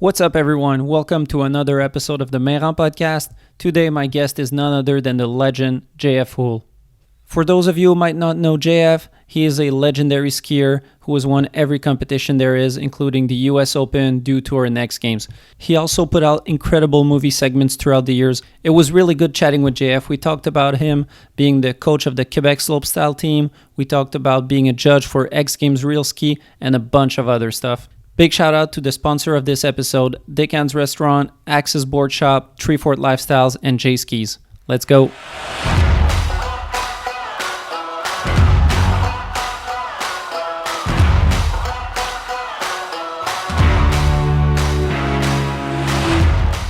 What's up, everyone? Welcome to another episode of the Mayrand podcast. Today, my guest is none other than the legend JF Houle. For those of you who might not know JF, he is a legendary skier who has won every competition there is, including the US Open, Dew Tour, and X Games. He also put out incredible movie segments throughout the years. It was really good chatting with JF. We talked about him being the coach of the Québec slopestyle team. We talked about being a judge for X Games realski and a bunch of other stuff. Big shout out to the sponsor of this episode, Dic Anns Restaurant, Axis Board Shop, Treefort Lifestyles, and J Skis. Let's go.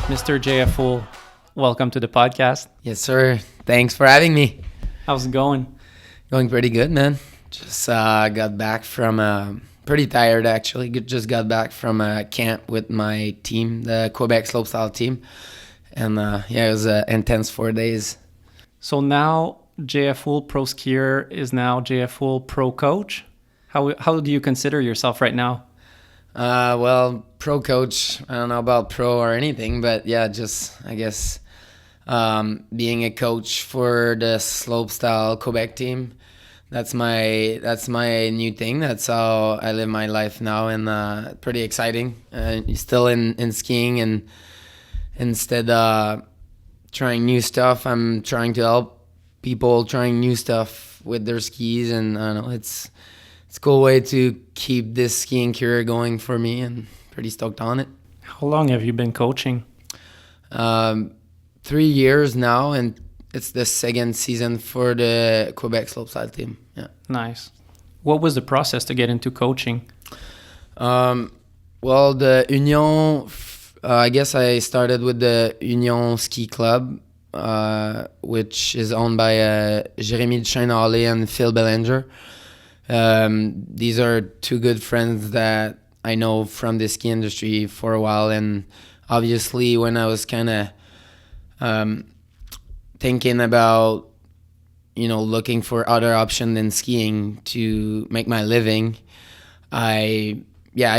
Mr. JF Houle, welcome to the podcast. Yes, sir. Thanks for having me. How's it going? Going pretty good, man. Just got back from pretty tired, actually. Just got back from a camp with my team, the Québec slopestyle team. And it was intense 4 days. So now JF Houle Pro Skier is now JF Houle Pro Coach. How do you consider yourself right now? Well, pro coach, I don't know about pro or anything, but yeah, just, I guess, being a coach for the slopestyle Quebec team. That's my new thing. That's how I live my life now, and pretty exciting. Still in skiing, and instead trying new stuff, I'm trying to help people trying new stuff with their skis, and I don't know, it's a cool way to keep this skiing career going for me, and pretty stoked on it. How long have you been coaching? 3 years now, and it's the second season for the Quebec slopestyle team. Yeah. Nice. What was the process to get into coaching? Well, the Union, I guess I started with the Union Ski Club, which is owned by Jérémy Duchesne-Hallé and Phil Bellinger. These are two good friends that I know from the ski industry for a while, and obviously when I was kind of thinking about, looking for other option than skiing to make my living, I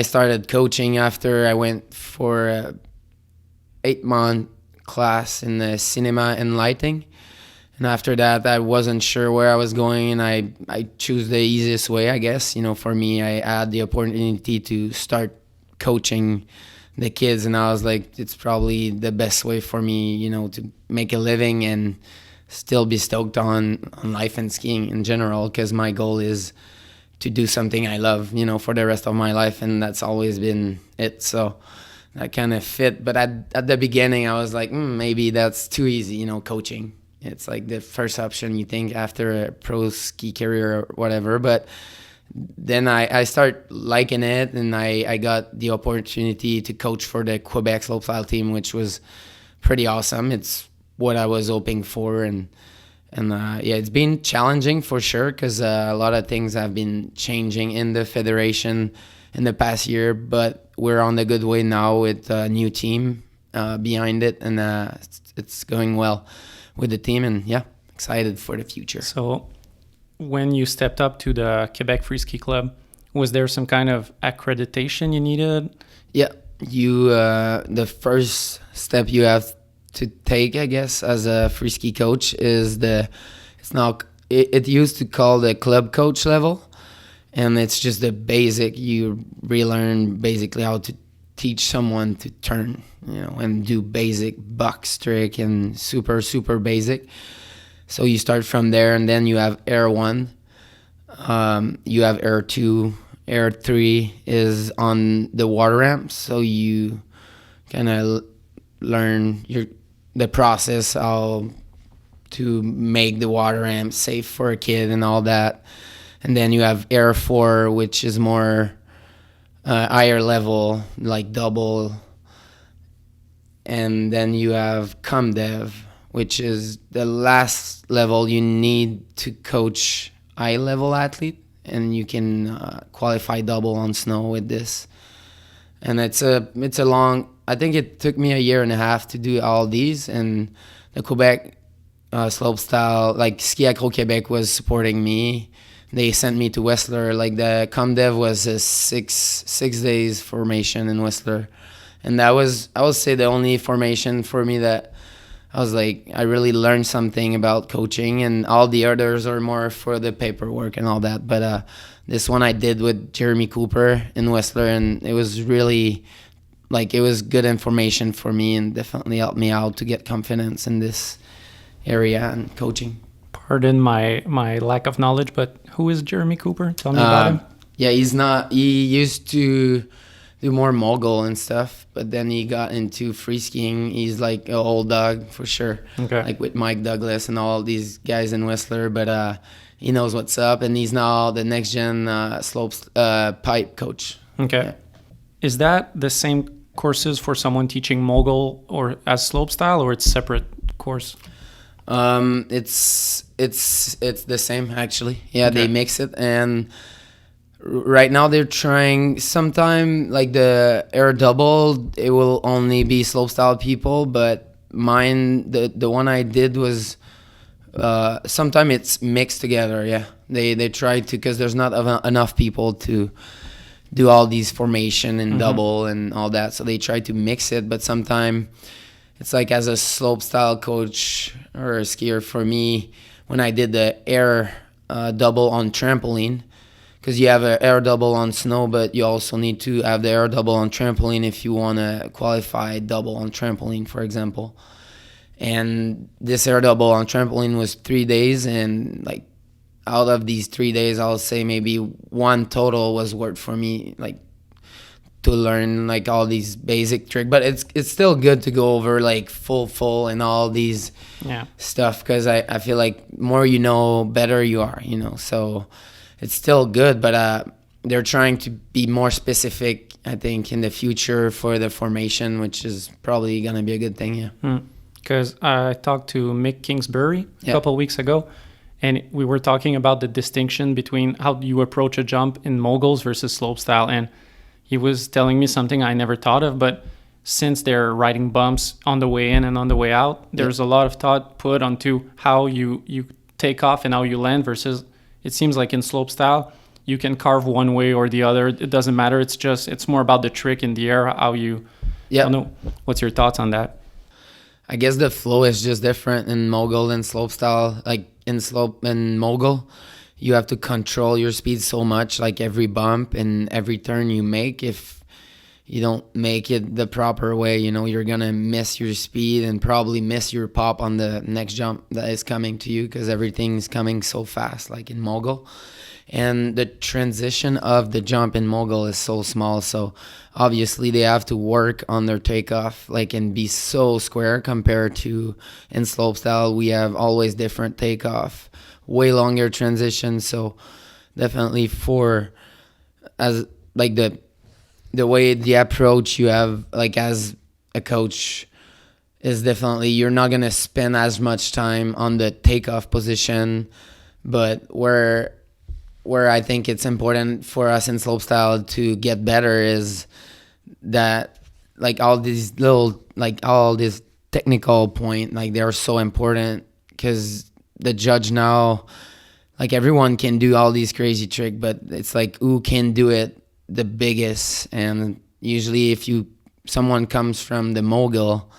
started coaching after I went for a 8-month class in the cinema and lighting. And after that, I wasn't sure where I was going, and I chose the easiest way, I guess. For me, I had the opportunity to start coaching the kids, and I was like, it's probably the best way for me, to make a living and still be stoked on life and skiing in general, because my goal is to do something I love, for the rest of my life, and that's always been it. So that kind of fit. But at the beginning, I was like, maybe that's too easy, coaching. It's like the first option you think after a pro ski career or whatever. But then I start liking it, and I got the opportunity to coach for the Quebec slopestyle team, which was pretty awesome. It's what I was hoping for, and it's been challenging for sure, because a lot of things have been changing in the federation in the past year, but we're on the good way now with a new team behind it, and it's going well with the team, and excited for the future. So when you stepped up to the Quebec Freeski Club, was there some kind of accreditation you needed? Yeah, the first step you have to take, I guess, as a freeski coach is it used to call the club coach level, and it's just the basic. You relearn basically how to teach someone to turn, and do basic box trick and super, super basic. So you start from there, and then you have Air 1, you have Air 2, Air 3 is on the water ramps. So you kind of learn the process, how to make the water ramp safe for a kid and all that. And then you have Air 4, which is more higher level, like double. And then you have ComDev, which is the last level you need to coach high-level athlete, and you can qualify double on snow with this. And it's a long. I think it took me a year and a half to do all these, and the Quebec slopestyle, like Ski Acro Québec, was supporting me. They sent me to Whistler. Like the ComDev was a six days formation in Whistler, And that was, I would say, the only formation for me that I was like, I really learned something about coaching, and all the others are more for the paperwork and all that. But this one I did with Jeremy Cooper in Whistler, and it was really, like, it was good information for me and definitely helped me out to get confidence in this area and coaching. Pardon my lack of knowledge, but who is Jeremy Cooper? Tell me about him. Yeah, he used to do more mogul and stuff, but then he got into free skiing. He's like an old dog for sure. Okay. Like with Mike Douglas and all these guys in Whistler, but he knows what's up, and he's now the next gen slopes pipe coach. Okay. Yeah. Is that the same courses for someone teaching mogul or as slopestyle, or it's separate course? It's the same actually. Yeah, Okay. They mix it, and right now they're trying sometime like the air double, it will only be slopestyle people, but mine, the one I did was sometime it's mixed together. Yeah, they try to, because there's not enough people to do all these formation and double and all that, so they try to mix it. But sometime it's like, as a slopestyle coach or a skier, for me, when I did the air double on trampoline, because you have an air double on snow, but you also need to have the air double on trampoline if you want to qualify double on trampoline, for example. And this air double on trampoline was 3 days, and like out of these 3 days, I'll say maybe one total was worth for me, like, to learn like all these basic tricks. But it's still good to go over like full and all these stuff, because I feel like more you know, better you are, you know. So it's still good, but they're trying to be more specific, I think, in the future for the formation, which is probably going to be a good thing, yeah. Because I talked to Mick Kingsbury a couple of weeks ago, and we were talking about the distinction between how you approach a jump in moguls versus slopestyle, and he was telling me something I never thought of, but since they're riding bumps on the way in and on the way out, there's a lot of thought put onto how you take off and how you land, versus it seems like in slopestyle, you can carve one way or the other. It doesn't matter. It's more about the trick in the air, how you... I don't know. What's your thoughts on that? I guess the flow is just different in mogul and slopestyle. Like in slope and mogul, you have to control your speed so much, like every bump and every turn you make. If you don't make it the proper way, you know, you're gonna miss your speed and probably miss your pop on the next jump that is coming to you, because everything's coming so fast, like in mogul. And the transition of the jump in mogul is so small, so obviously they have to work on their takeoff, like, and be so square compared to in slopestyle. We have always different takeoff, way longer transition. So definitely for, as like the way the approach you have, like as a coach, is definitely you're not gonna spend as much time on the takeoff position. But where I think it's important for us in slopestyle to get better is that, like, all these little, like all this technical point, like they're so important, because the judge now, like everyone can do all these crazy tricks, but it's like who can do it the biggest. And usually if someone comes from the mogul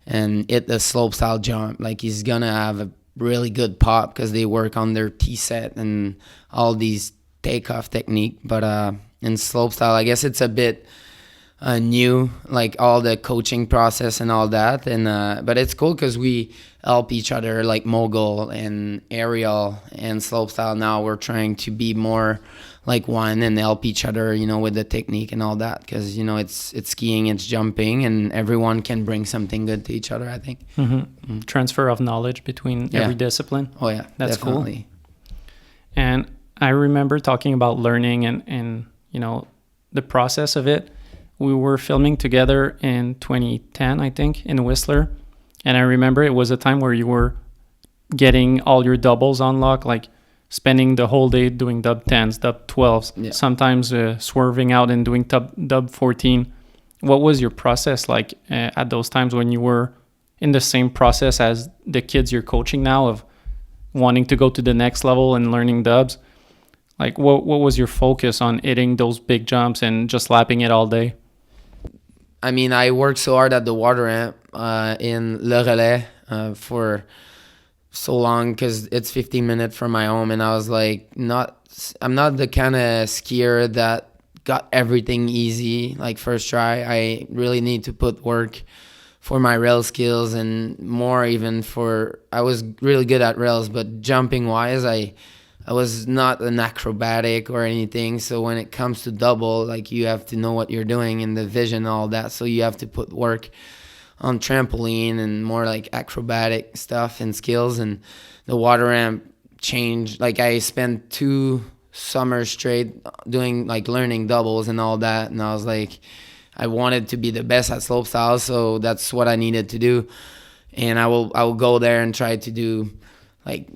and hit the slopestyle jump, like he's gonna have a really good pop, because they work on their T-set and all these takeoff technique. But in slopestyle, I guess it's a bit new, like all the coaching process and all that. And but it's cool because we help each other, like mogul and aerial and slopestyle. Now we're trying to be more like one and help each other, you know, with the technique and all that, because, you know, it's skiing, it's jumping, and everyone can bring something good to each other, I think. Transfer of knowledge between every discipline. Oh yeah, that's definitely. Cool. And I remember talking about learning and you know, the process of it. We were filming together in 2010, I think, in Whistler, and I remember it was a time where you were getting all your doubles on lock, like spending the whole day doing dub 10s, dub 12s, sometimes swerving out and doing dub 14. What was your process like at those times when you were in the same process as the kids you're coaching now, of wanting to go to the next level and learning dubs? Like, what was your focus on hitting those big jumps and just lapping it all day? I mean, I worked so hard at the water ramp in Le Relais for so long because it's 15 minutes from my home, and I was like, I'm not the kind of skier that got everything easy like first try. I really need to put work for my rail skills, and more even for, I was really good at rails, but jumping wise, I was not an acrobatic or anything. So when it comes to double, like, you have to know what you're doing and the vision and all that. So you have to put work on trampoline and more like acrobatic stuff and skills. And the water ramp changed. Like, I spent 2 summers straight doing like learning doubles and all that. And I was like, I wanted to be the best at slopestyle, so that's what I needed to do. And I will go there and try to do like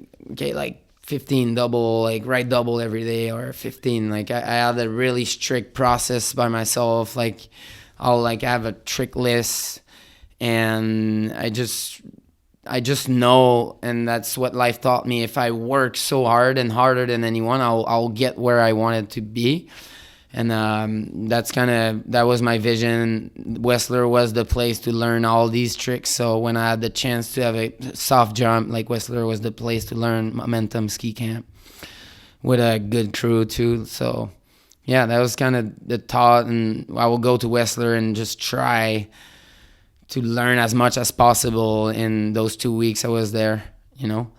15 double, like right double every day, or 15. Like I had a really strict process by myself. Like, I'll like have a trick list, and I just know, and that's what life taught me. If I work so hard and harder than anyone, I'll get where I wanted to be. And that was my vision. Whistler was the place to learn all these tricks. So when I had the chance to have a soft jump, like, Whistler was the place to learn momentum ski camp with a good crew too. So yeah, that was kind of the thought. And I will go to Whistler and just try to learn as much as possible in those 2 weeks I was there, you know.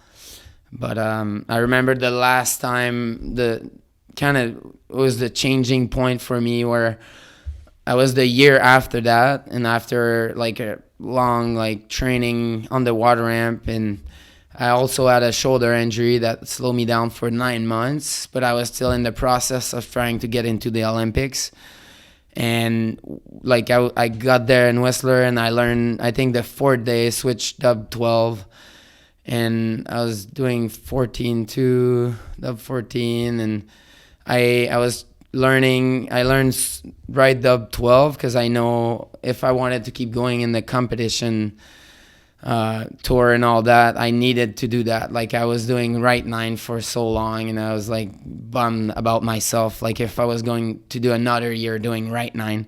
But I remember the last time was the changing point for me, where I was the year after that, and after like a long like training on the water ramp, and I also had a shoulder injury that slowed me down for 9 months, but I was still in the process of trying to get into the Olympics. And like I got there in Whistler, and I learned, I think the 4th day, switched dub 12, and I was doing 14-2, dub 14, and I learned right dub 12, because I know if I wanted to keep going in the competition tour and all that, I needed to do that. Like, I was doing right 9 for so long, and I was like bummed about myself, like if I was going to do another year doing right 9.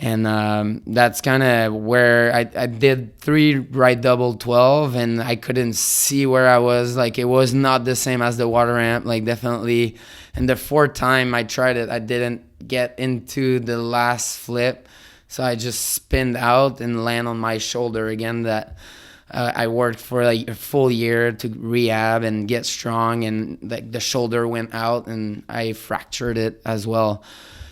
And that's kind of where I did 3 right double 12, and I couldn't see where I was. Like, it was not the same as the water ramp, like, definitely. And the 4th time I tried it, I didn't get into the last flip, so I just spinned out and land on my shoulder again. That I worked for like a full year to rehab and get strong, and like the shoulder went out, and I fractured it as well.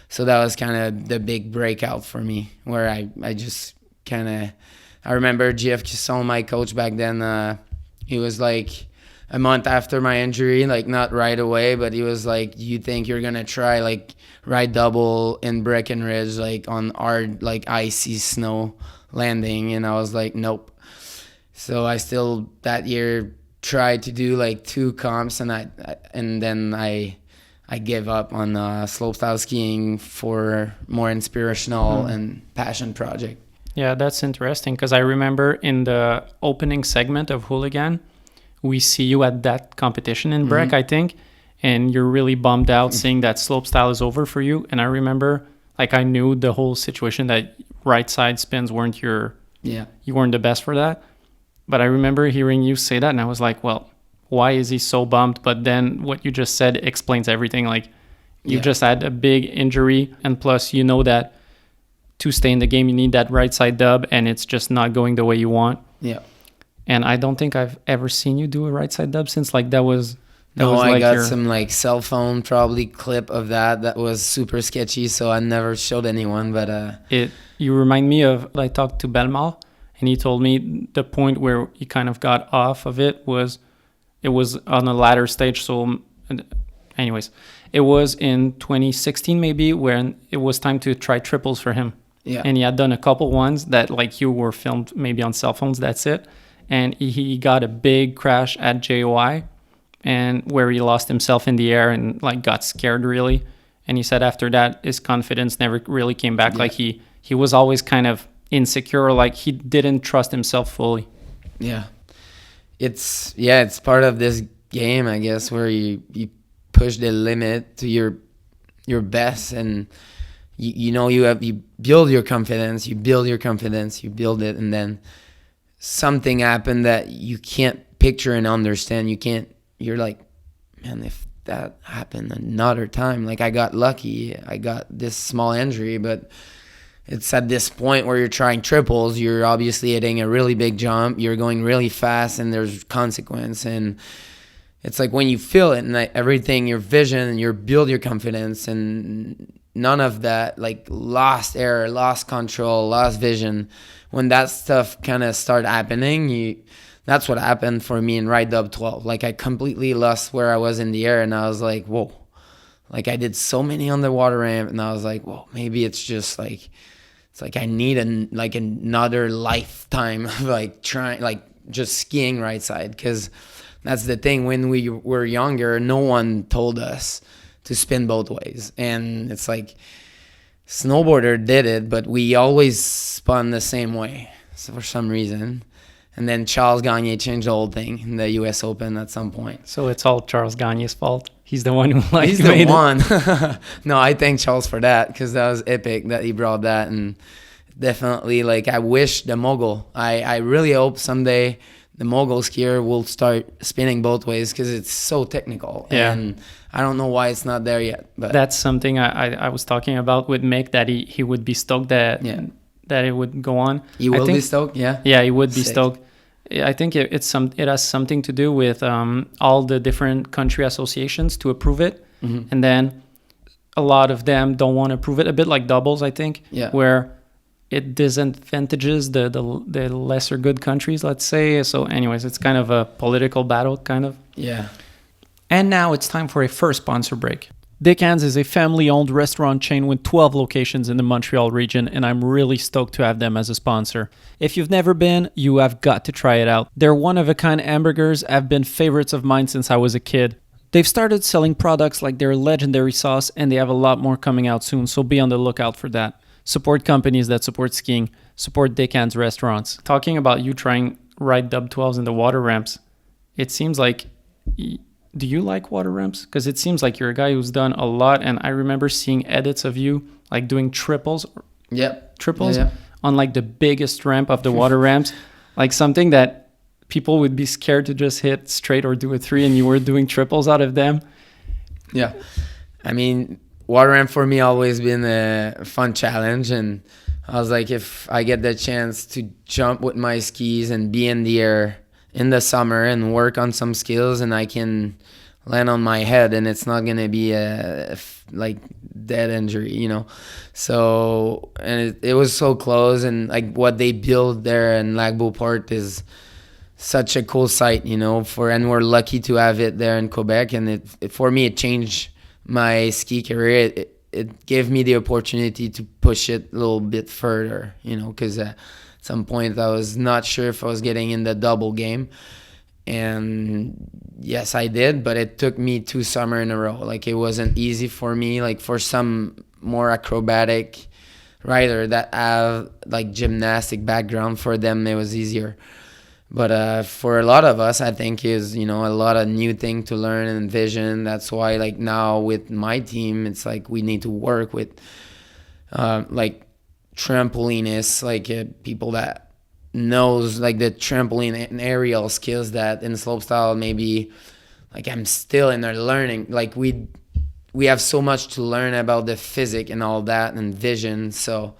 So that was kind of the big breakout for me, where I just kind of, I remember JF Houle, my coach back then, he was like, a month after my injury, like not right away, but he was like, "Do you think you're gonna try like ride double in Breckenridge, like on hard, like icy snow landing?" And I was like, "Nope." So I still that year tried to do like 2 comps, and then I gave up on slopestyle skiing for more inspirational and passion project. Yeah, that's interesting, because I remember in the opening segment of Hooligan, we see you at that competition in Breck, I think, and you're really bummed out seeing that slopestyle is over for you. And I remember, like, I knew the whole situation, that right side spins weren't you weren't the best for that. But I remember hearing you say that, and I was like, well, why is he so bummed? But then what you just said explains everything. Like, you just had a big injury, and plus you know that to stay in the game you need that right side dub, and it's just not going the way you want. Yeah. And I don't think I've ever seen you do a right side dub since. Like, that was I like got some like cell phone probably clip of that was super sketchy, so I never showed anyone. But you remind me of, I talked to Belmar, and he told me the point where he kind of got off of it was on a ladder stage. So anyways, it was in 2016 maybe, when it was time to try triples for him. Yeah. And he had done a couple ones that like you were filmed maybe on cell phones, that's it. And he got a big crash at JOI, and where he lost himself in the air and like got scared really. And he said after that his confidence never really came back. Like he was always kind of insecure, like he didn't trust himself fully. Yeah. It's part of this game, I guess, where you push the limit to your best, and you build your confidence, you build it, and then something happened that you can't picture and understand. You're like, man, if that happened another time, like I got lucky, I got this small injury, but it's at this point where you're trying triples, you're obviously hitting a really big jump, you're going really fast, and there's consequence. And it's like when you feel it and everything, your vision, you build your confidence, and none of that, like lost air, lost control, lost vision. When that stuff kind of start happening, that's what happened for me in ride dub 12. Like I completely lost where I was in the air, and I was like, whoa. Like I did so many on the water ramp, and I was like, whoa, maybe it's just like, it's like I need another lifetime of like trying, like just skiing right side. Because that's the thing, when we were younger, no one told us to spin both ways. And it's like snowboarder did it, but we always spun the same way, so for some reason. And then Charles Gagne changed the whole thing in the US Open at some point. So it's all Charles Gagne's fault. He's the one who He's the one. No, I thank Charles for that, because that was epic that he brought that. And definitely, like, I wish the mogul, I really hope someday the mogul skier will start spinning both ways, because it's so technical. Yeah. And I don't know why it's not there yet. But that's something I was talking about with Mick, that he would be stoked that it would go on. You will be stoked? Yeah. Yeah, he would be Sick. stoked. I think it has something to do with all the different country associations to approve it. Mm-hmm. And then a lot of them don't want to approve it, a bit like doubles, I think, where it disadvantages the lesser good countries, let's say. So anyways, it's kind of a political battle, kind of. Yeah. And now it's time for a first sponsor break. Dic Anns is a family-owned restaurant chain with 12 locations in the Montreal region, and I'm really stoked to have them as a sponsor. If you've never been, you have got to try it out. Their one-of-a-kind hamburgers have been favorites of mine since I was a kid. They've started selling products like their legendary sauce, and they have a lot more coming out soon, so be on the lookout for that. Support companies that support skiing. Support Dic Anns restaurants. Talking about you trying ride dub 12s in the water ramps, it seems like... Do you like water ramps? Because it seems like you're a guy who's done a lot, and I remember seeing edits of you like doing triples on like the biggest ramp of the water ramps, like something that people would be scared to just hit straight or do a 3, and you were doing triples out of them. Yeah. I mean, water ramp for me always been a fun challenge, and I was like, if I get the chance to jump with my skis and be in the air in the summer and work on some skills, and I can land on my head and it's not going to be a like dead injury, you know? So, and it was so close, and like what they build there in Lac Beauport is such a cool site, you know, and we're lucky to have it there in Quebec. And for me, it changed my ski career. It gave me the opportunity to push it a little bit further, you know, because at some point I was not sure if I was getting in the double game. And yes, I did, but it took me 2 summers in a row. Like, it wasn't easy for me. Like, for some more acrobatic rider that have like gymnastic background, for them it was easier. But for a lot of us, I think is, you know, a lot of new thing to learn and vision. That's why, like, now with my team, it's like we need to work with like trampolinists, like people that knows like the trampoline and aerial skills that in slopestyle maybe like I'm still in there learning. Like we have so much to learn about the physics and all that and vision. So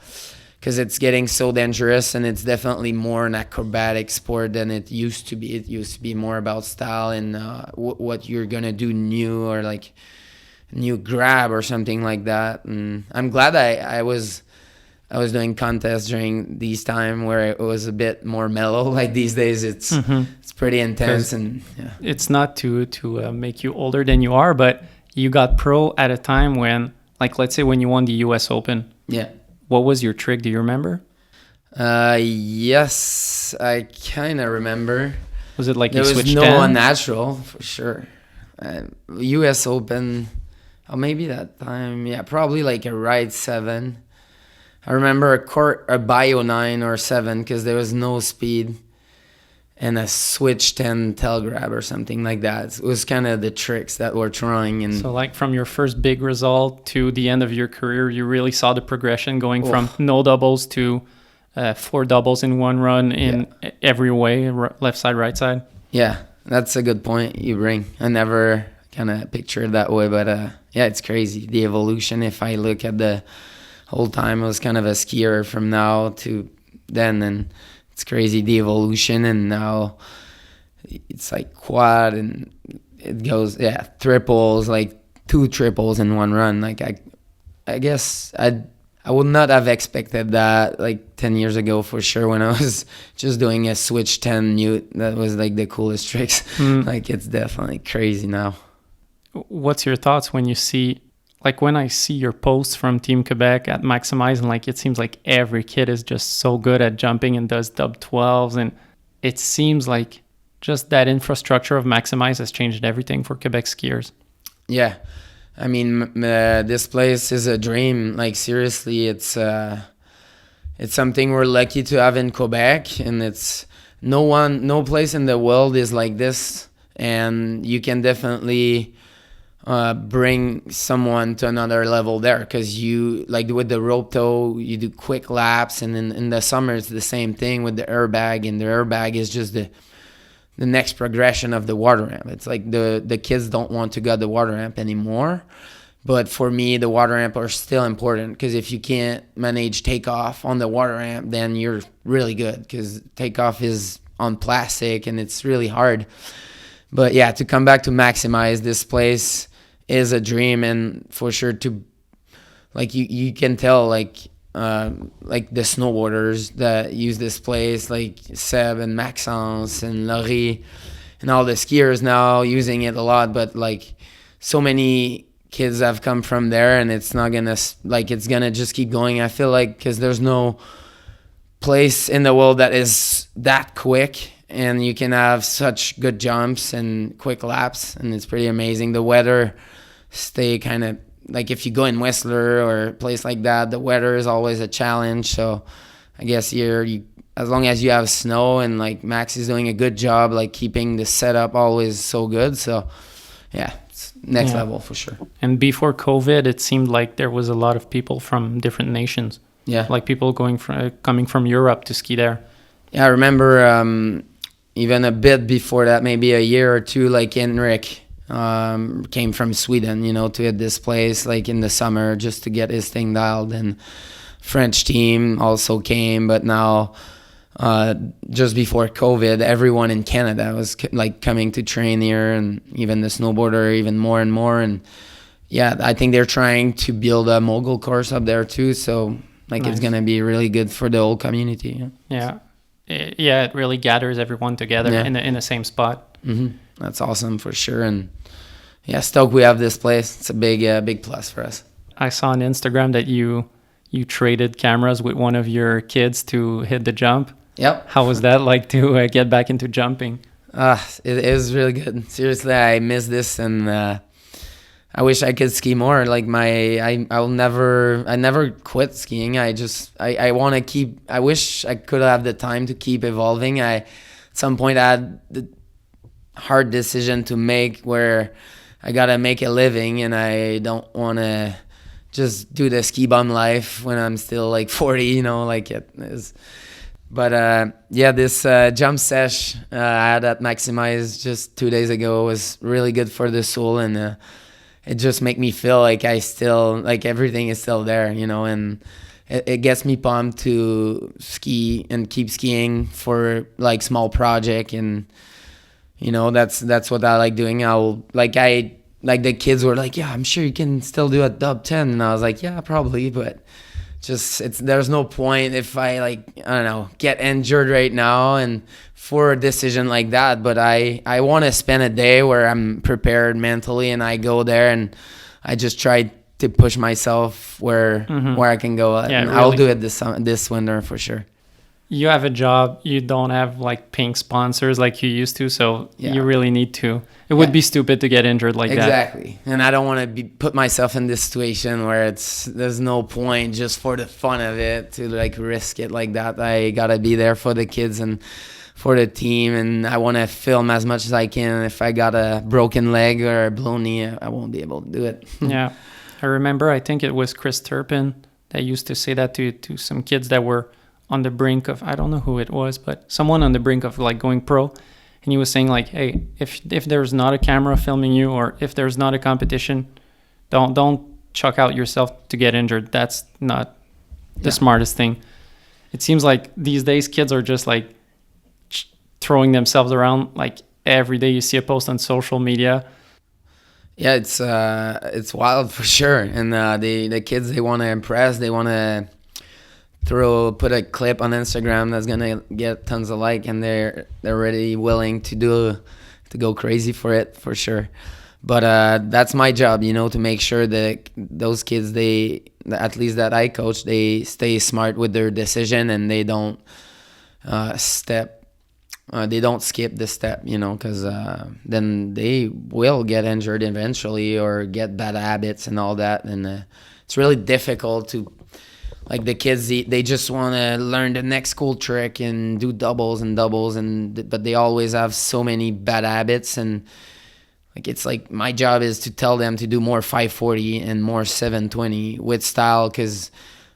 because it's getting so dangerous, and it's definitely more an acrobatic sport than it used to be. It used to be more about style and what you're gonna do new, or like new grab or something like that. And I'm glad I was doing contests during these time where it was a bit more mellow. Like these days, it's pretty intense, and it's not to make you older than you are, but you got pro at a time when, like, let's say when you won the US Open. Yeah. What was your trick? Do you remember? Yes, I kind of remember. Was it like there you was switched no 10? unnatural for sure? US Open, maybe that time, probably like a ride 7. I remember a bio 9 or 7 because there was no speed, and a switch 10 tail grab or something like that. It was kind of the tricks that we're trying. And so like from your first big result to the end of your career, you really saw the progression going from no doubles to 4 doubles in one run in every way, left side, right side. Yeah, that's a good point you bring. I never kind of pictured it that way, but yeah, it's crazy, the evolution. If I look at the whole time, I was kind of a skier from now to then, and it's crazy, the evolution. And now it's like quad, and it goes triples, like 2 triples in one run. Like I guess I would not have expected that like 10 years ago for sure, when I was just doing a switch 10 mute. That was like the coolest tricks. Like it's definitely crazy now. What's your thoughts when you see, like when I see your posts from Team Quebec at Maximize, and like it seems like every kid is just so good at jumping and does dub 12s, and it seems like just that infrastructure of Maximize has changed everything for Quebec skiers. Yeah, I mean, this place is a dream. Like seriously, it's something we're lucky to have in Quebec, and it's no place in the world is like this. And you can definitely bring someone to another level there, because you, like with the rope tow, you do quick laps, and in the summer it's the same thing with the airbag, and the airbag is just the next progression of the water ramp. It's like the kids don't want to go the water ramp anymore, but for me the water ramp are still important, because if you can't manage takeoff on the water ramp, then you're really good, because takeoff is on plastic and it's really hard. But yeah, to come back to Maximize, this place is a dream. And for sure, to like you can tell like the snowboarders that use this place, like Seb and Maxence and Laurie and all the skiers now using it a lot. But like so many kids have come from there, and it's not gonna, like, it's gonna just keep going, I feel like, because there's no place in the world that is that quick, and you can have such good jumps and quick laps, and it's pretty amazing. The weather stay kind of, like if you go in Whistler or a place like that, the weather is always a challenge. So I guess you as long as you have snow, and like Max is doing a good job like keeping the setup always so good. So yeah, it's next level for sure. And before COVID, it seemed like there was a lot of people from different nations. Yeah, like people coming from Europe to ski there. Yeah, I remember even a bit before that, maybe a year or two, like Henrik came from Sweden, to hit this place like in the summer just to get his thing dialed. And French team also came, but now just before COVID, everyone in Canada was like coming to train here, and even the snowboarder even more and more. And yeah, I think they're trying to build a mogul course up there too, so like nice. It's gonna be really good for the whole community. Yeah, it really gathers everyone together in the same spot. Mm-hmm. That's awesome for sure. And yeah, stoked we have this place. It's a big plus for us. I saw on Instagram that you traded cameras with one of your kids to hit the jump. Yep. How was that like to get back into jumping? It was really good. Seriously, I miss this, and I wish I could ski more. Like I never quit skiing. I want to keep. I wish I could have the time to keep evolving. At some point I had the hard decision to make where I gotta make a living, and I don't want to just do the ski bum life when I'm still like 40. Like it is. But this jump sesh I had at Maximize just 2 days ago was really good for the soul, and it just make me feel like I still, like everything is still there, and it gets me pumped to ski and keep skiing for like small project. And that's what I like doing. The kids were like, yeah, I'm sure you can still do a dub 10, and I was like, yeah, probably, but there's no point if I get injured right now and for a decision like that. But I want to spend a day where I'm prepared mentally, and I go there and I just try to push myself where I can go. Yeah, and really. I'll do it this winter for sure. You have a job, you don't have like pink sponsors like you used to, so you really need to. It would be stupid to get injured like that. Exactly. And I don't want to put myself in this situation where there's no point just for the fun of it to like risk it like that. I got to be there for the kids and for the team, and I want to film as much as I can. If I got a broken leg or a blown knee, I won't be able to do it. Yeah. I remember, I think it was Chris Turpin that used to say that to some kids that were on the brink of, I don't know who it was, but someone on the brink of like going pro. And he was saying like, hey, if there's not a camera filming you, or if there's not a competition, don't chuck out yourself to get injured. That's not the smartest thing. It seems like these days kids are just like throwing themselves around. Like every day you see a post on social media. Yeah, it's wild for sure. And the kids, they want to impress. They want to put a clip on Instagram that's gonna get tons of like, and they're already willing to go crazy for it, for sure. But that's my job, to make sure that those kids, at least that I coach, they stay smart with their decision, and they don't skip the step, because then they will get injured eventually or get bad habits and all that. And it's really difficult to, like, the kids, they just want to learn the next cool trick and do doubles, but they always have so many bad habits. And like, it's like my job is to tell them to do more 540 and more 720 with style, because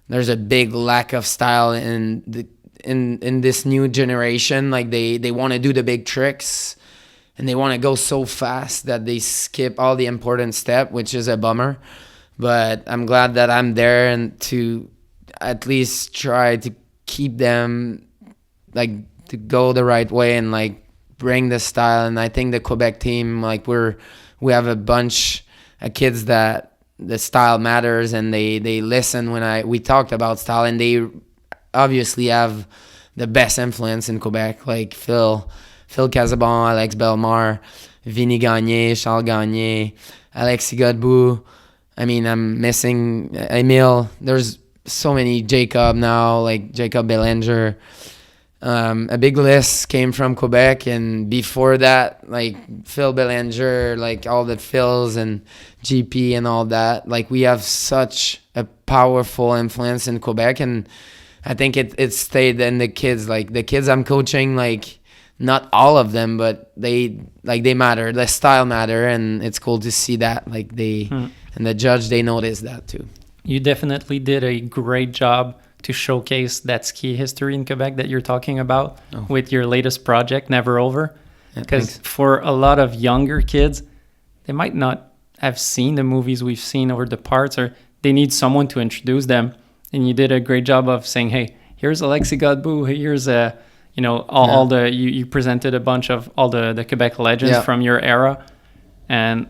there's a big lack of style in this new generation. Like, they want to do the big tricks, and they want to go so fast that they skip all the important step, which is a bummer. But I'm glad that I'm there and to at least try to keep them, like, to go the right way and like bring the style. And I think the Quebec team, like, we have a bunch of kids that the style matters, and they listen when we talked about style, and they obviously have the best influence in Quebec, like Phil Casabon, Alex Belmar, Vinny Gagné, Charles Gagné, Alexis Godbout. I mean, I'm missing Emile. There's so many. Jacob now, like Jacob Bellinger. A big list came from Quebec, and before that, like Phil Bellinger, like all the Phils and GP and all that. Like, we have such a powerful influence in Quebec, and I think it stayed in the kids. Like, the kids I'm coaching, like, not all of them, but they matter. The style matter, and it's cool to see that. Like, and the judge, they notice that too. You definitely did a great job to showcase that ski history in Quebec that you're talking about with your latest project, Never Over. Because for a lot of younger kids, they might not have seen the movies we've seen over the parts, or they need someone to introduce them. And you did a great job of saying, hey, here's Alexis Godbout, here's all the you presented a bunch of all the Quebec legends from your era. And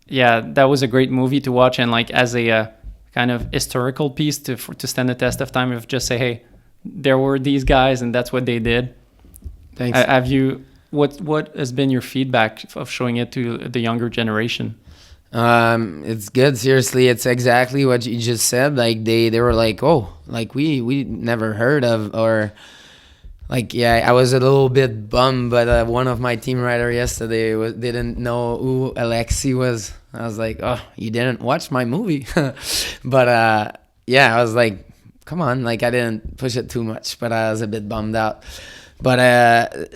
that was a great movie to watch, and like as a kind of historical piece to stand the test of time, of just say, hey, there were these guys and that's what they did. Thanks. Have you, what has been your feedback of showing it to the younger generation? It's good. Seriously, it's exactly what you just said. Like, they were like, oh, like we never heard of, or like, I was a little bit bummed, but one of my team writer yesterday didn't know who Alexi was. I was like, oh, you didn't watch my movie. But I was like, come on, like, I didn't push it too much, but I was a bit bummed out. But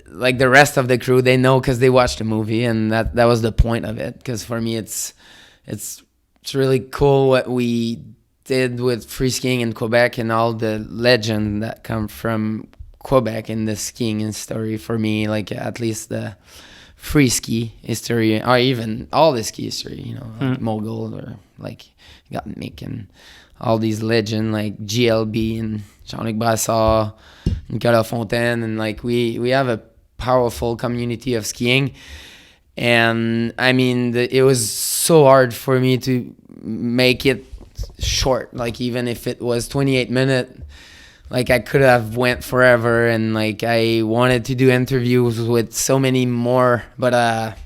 like the rest of the crew, they know because they watched the movie, and that was the point of it. Because for me, it's really cool what we did with free skiing in Quebec, and all the legend that come from Quebec in the skiing story. For me, like, at least the free ski history, or even all the ski history, like Mogul, or like Gottmik, and all these legends like GLB and Jean-Luc Brassard, Nicolas Fontaine, and like we have a powerful community of skiing. And I mean, it was so hard for me to make it short. Like, even if it was 28 minutes, like, I could have went forever, and like I wanted to do interviews with so many more, but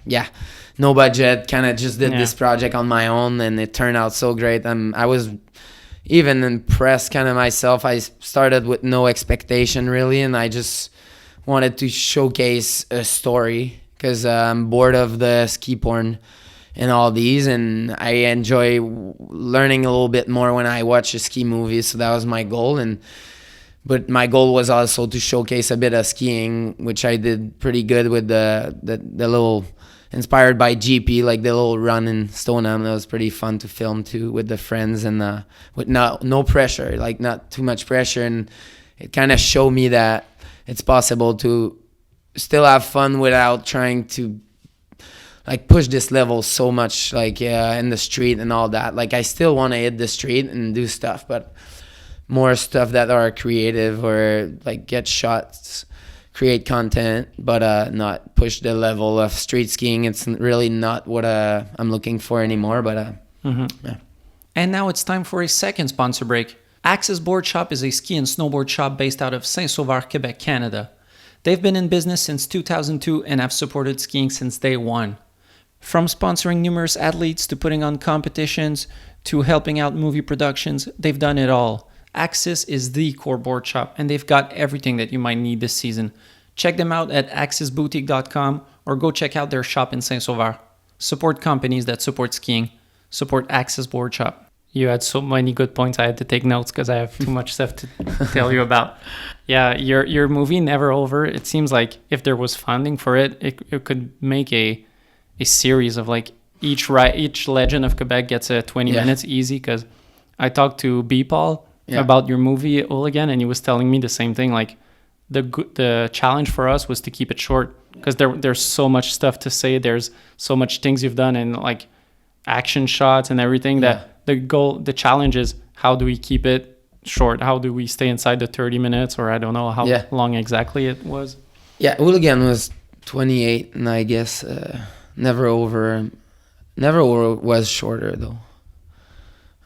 no budget, kind of just did this project on my own, and it turned out so great. I was even impressed kind of myself. I started with no expectation really, and I just wanted to showcase a story, because I'm bored of the ski porn and all these, and I enjoy learning a little bit more when I watch a ski movie. So that was my goal. And but my goal was also to showcase a bit of skiing, which I did pretty good with the little, inspired by GP, like the little run in Stoneham. That was pretty fun to film too with the friends, and with no pressure, like not too much pressure, and it kind of showed me that it's possible to still have fun without trying to like push this level so much, like in the street and all that. Like I still want to hit the street and do stuff, but more stuff that are creative, or like get shots, create content, but not push the level of street skiing. It's really not what I'm looking for anymore, but yeah. And now it's time for a second sponsor break. Axis Board Shop is a ski and snowboard shop based out of Saint-Sauveur, Quebec, Canada. They've been in business since 2002 and have supported skiing since day one. From sponsoring numerous athletes to putting on competitions to helping out movie productions, they've done it all. Axis is the core board shop, and they've got everything that you might need this season. Check them out at axisboutique.com or go check out their shop in Saint-Sauveur. Support companies that support skiing. Support Axis Board Shop. You had so many good points. I had to take notes because I have too much stuff to tell you about. Yeah, your movie Never Over, it seems like if there was funding for it, it could make a series of like each legend of Quebec gets 20 minutes easy, because I talked to B-Paul about your movie Hooligan, and he was telling me the same thing. Like the challenge for us was to keep it short, because there's so much stuff to say. There's so much things you've done, and like action shots and everything, that the challenge is, how do we keep it short? How do we stay inside the 30 minutes, or I don't know how long exactly it was. Yeah, Hooligan was 28, and I guess Never Over was shorter though.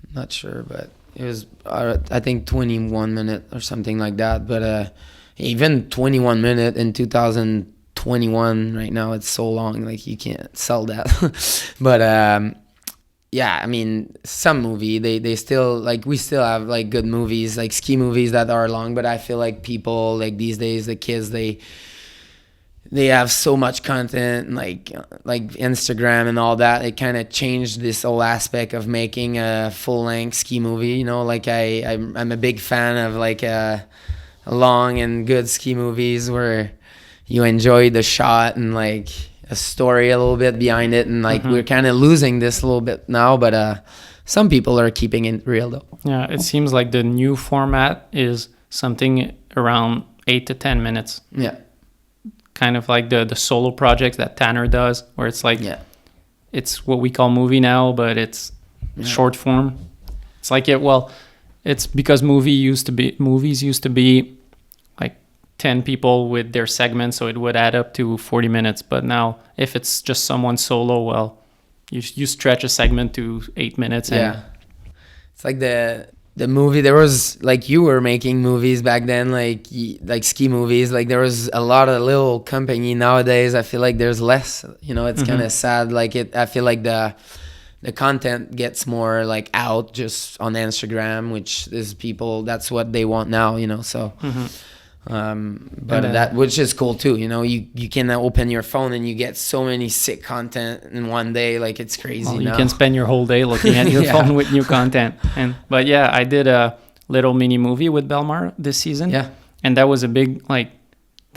I'm not sure, but it was I think 21 minute or something like that. But even 21 minute in 2021 right now, it's so long, like you can't sell that. But yeah, I mean, some movie they still, like, we still have like good movies, like ski movies that are long, but I feel like people like these days, the kids, they have so much content, like Instagram and all that. It kind of changed this whole aspect of making a full-length ski movie. You know, like I'm a big fan of like long and good ski movies where you enjoy the shot and like a story a little bit behind it. And like we're kind of losing this a little bit now, but some people are keeping it real though. Yeah, it seems like the new format is something around 8 to 10 minutes. Yeah. Kind of like the solo projects that Tanner does, where it's like it's what we call movie now, but it's short form. It's like it's because movies used to be like 10 people with their segments, so it would add up to 40 minutes. But now if it's just someone solo, well, you stretch a segment to 8 minutes. And it's like the movie, there was, like, you were making movies back then, like ski movies. Like, there was a lot of little company. Nowadays, I feel like there's less. You know, it's kind of sad. Like, I feel like the content gets more like out just on Instagram, which is people, that's what they want now. You know, so. But that, which is cool too, you know, you can open your phone and you get so many sick content in one day, like it's crazy. Well, you can spend your whole day looking at your phone with new content. But yeah, I did a little mini movie with Belmar this season. Yeah. And that was a big, like,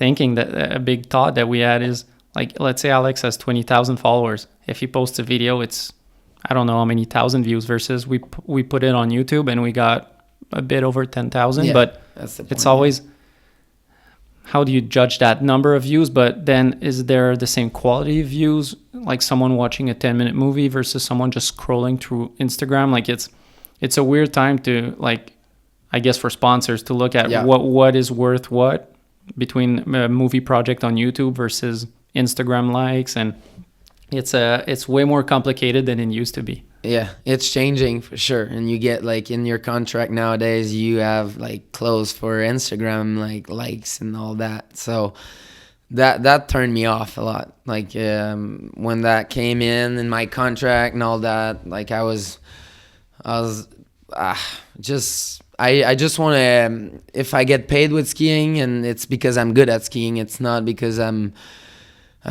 a big thought that we had is, like, let's say Alex has 20,000 followers. If he posts a video, it's, I don't know how many thousand views, versus we put it on YouTube and we got a bit over 10,000. But that's the point, it's always... How do you judge that number of views? But then is there the same quality of views, like someone watching a 10-minute movie versus someone just scrolling through Instagram? Like it's a weird time to, like, I guess for sponsors to look at what is worth what between a movie project on YouTube versus Instagram likes, and it's way more complicated than it used to be. Yeah, it's changing for sure. And you get, like, in your contract nowadays, you have like clothes for Instagram, like likes and all that. So that turned me off a lot. Like when that came in my contract and all that, like I just want to, if I get paid with skiing, and it's because I'm good at skiing, it's not because I'm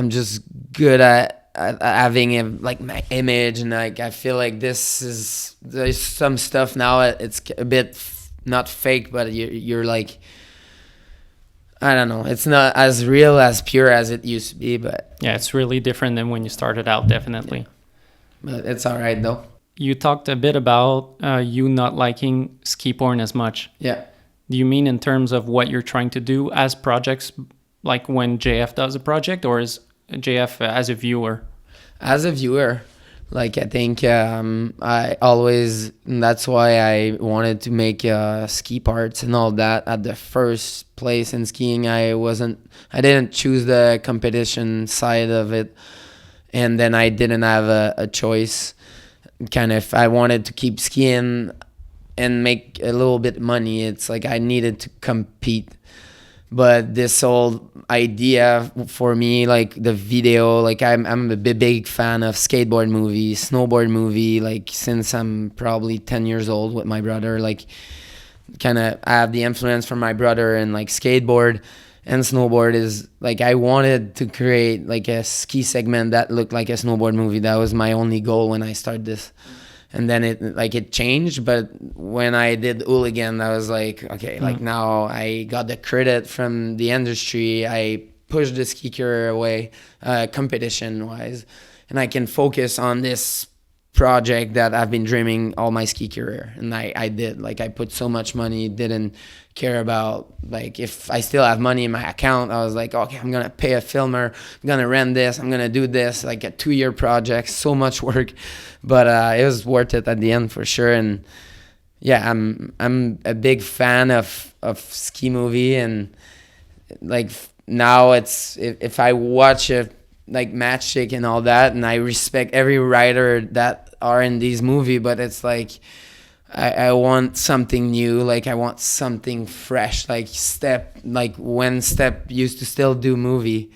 just good at having a, like, my image. And like I feel like there's some stuff now, it's a bit not fake, but you're like I don't know. It's not as real, as pure as it used to be, but Yeah, it's really different than when you started out, definitely. but it's all right though. You talked a bit about you not liking ski porn as much. Yeah. Do you mean in terms of what you're trying to do as projects, like when JF does a project, or is JF as a viewer? As a viewer, like I think I always, that's why I wanted to make ski parts and all that at the first place in skiing. I didn't choose the competition side of it, and then I didn't have a choice. Kind of, I wanted to keep skiing and make a little bit of money. It's like I needed to compete. But this whole idea for me, like the video, like I'm a big fan of skateboard movie, snowboard movie, like since I'm probably 10 years old with my brother. Like kind of I have the influence from my brother, and like skateboard and snowboard is like I wanted to create like a ski segment that looked like a snowboard movie. That was my only goal when I started this. And then it changed, but when I did Hooligan, I was like, okay, like now I got the credit from the industry. I pushed the ski career away, competition wise, and I can focus on this project that I've been dreaming all my ski career. And I did. Like I put so much money, didn't care about like if I still have money in my account. I was like, okay, I'm gonna pay a filmer, I'm gonna rent this, I'm gonna do this, like a 2-year project, so much work, but it was worth it at the end for sure. And yeah, I'm a big fan of ski movie, and like now it's if I watch it like Matchstick and all that, and I respect every writer that are in these movies, but it's like I want something new, like I want something fresh, like when Step used to still do movie,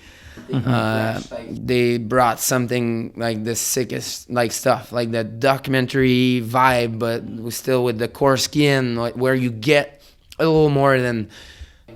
they brought something like the sickest like stuff, like the documentary vibe, but still with the core skiing, like where you get a little more than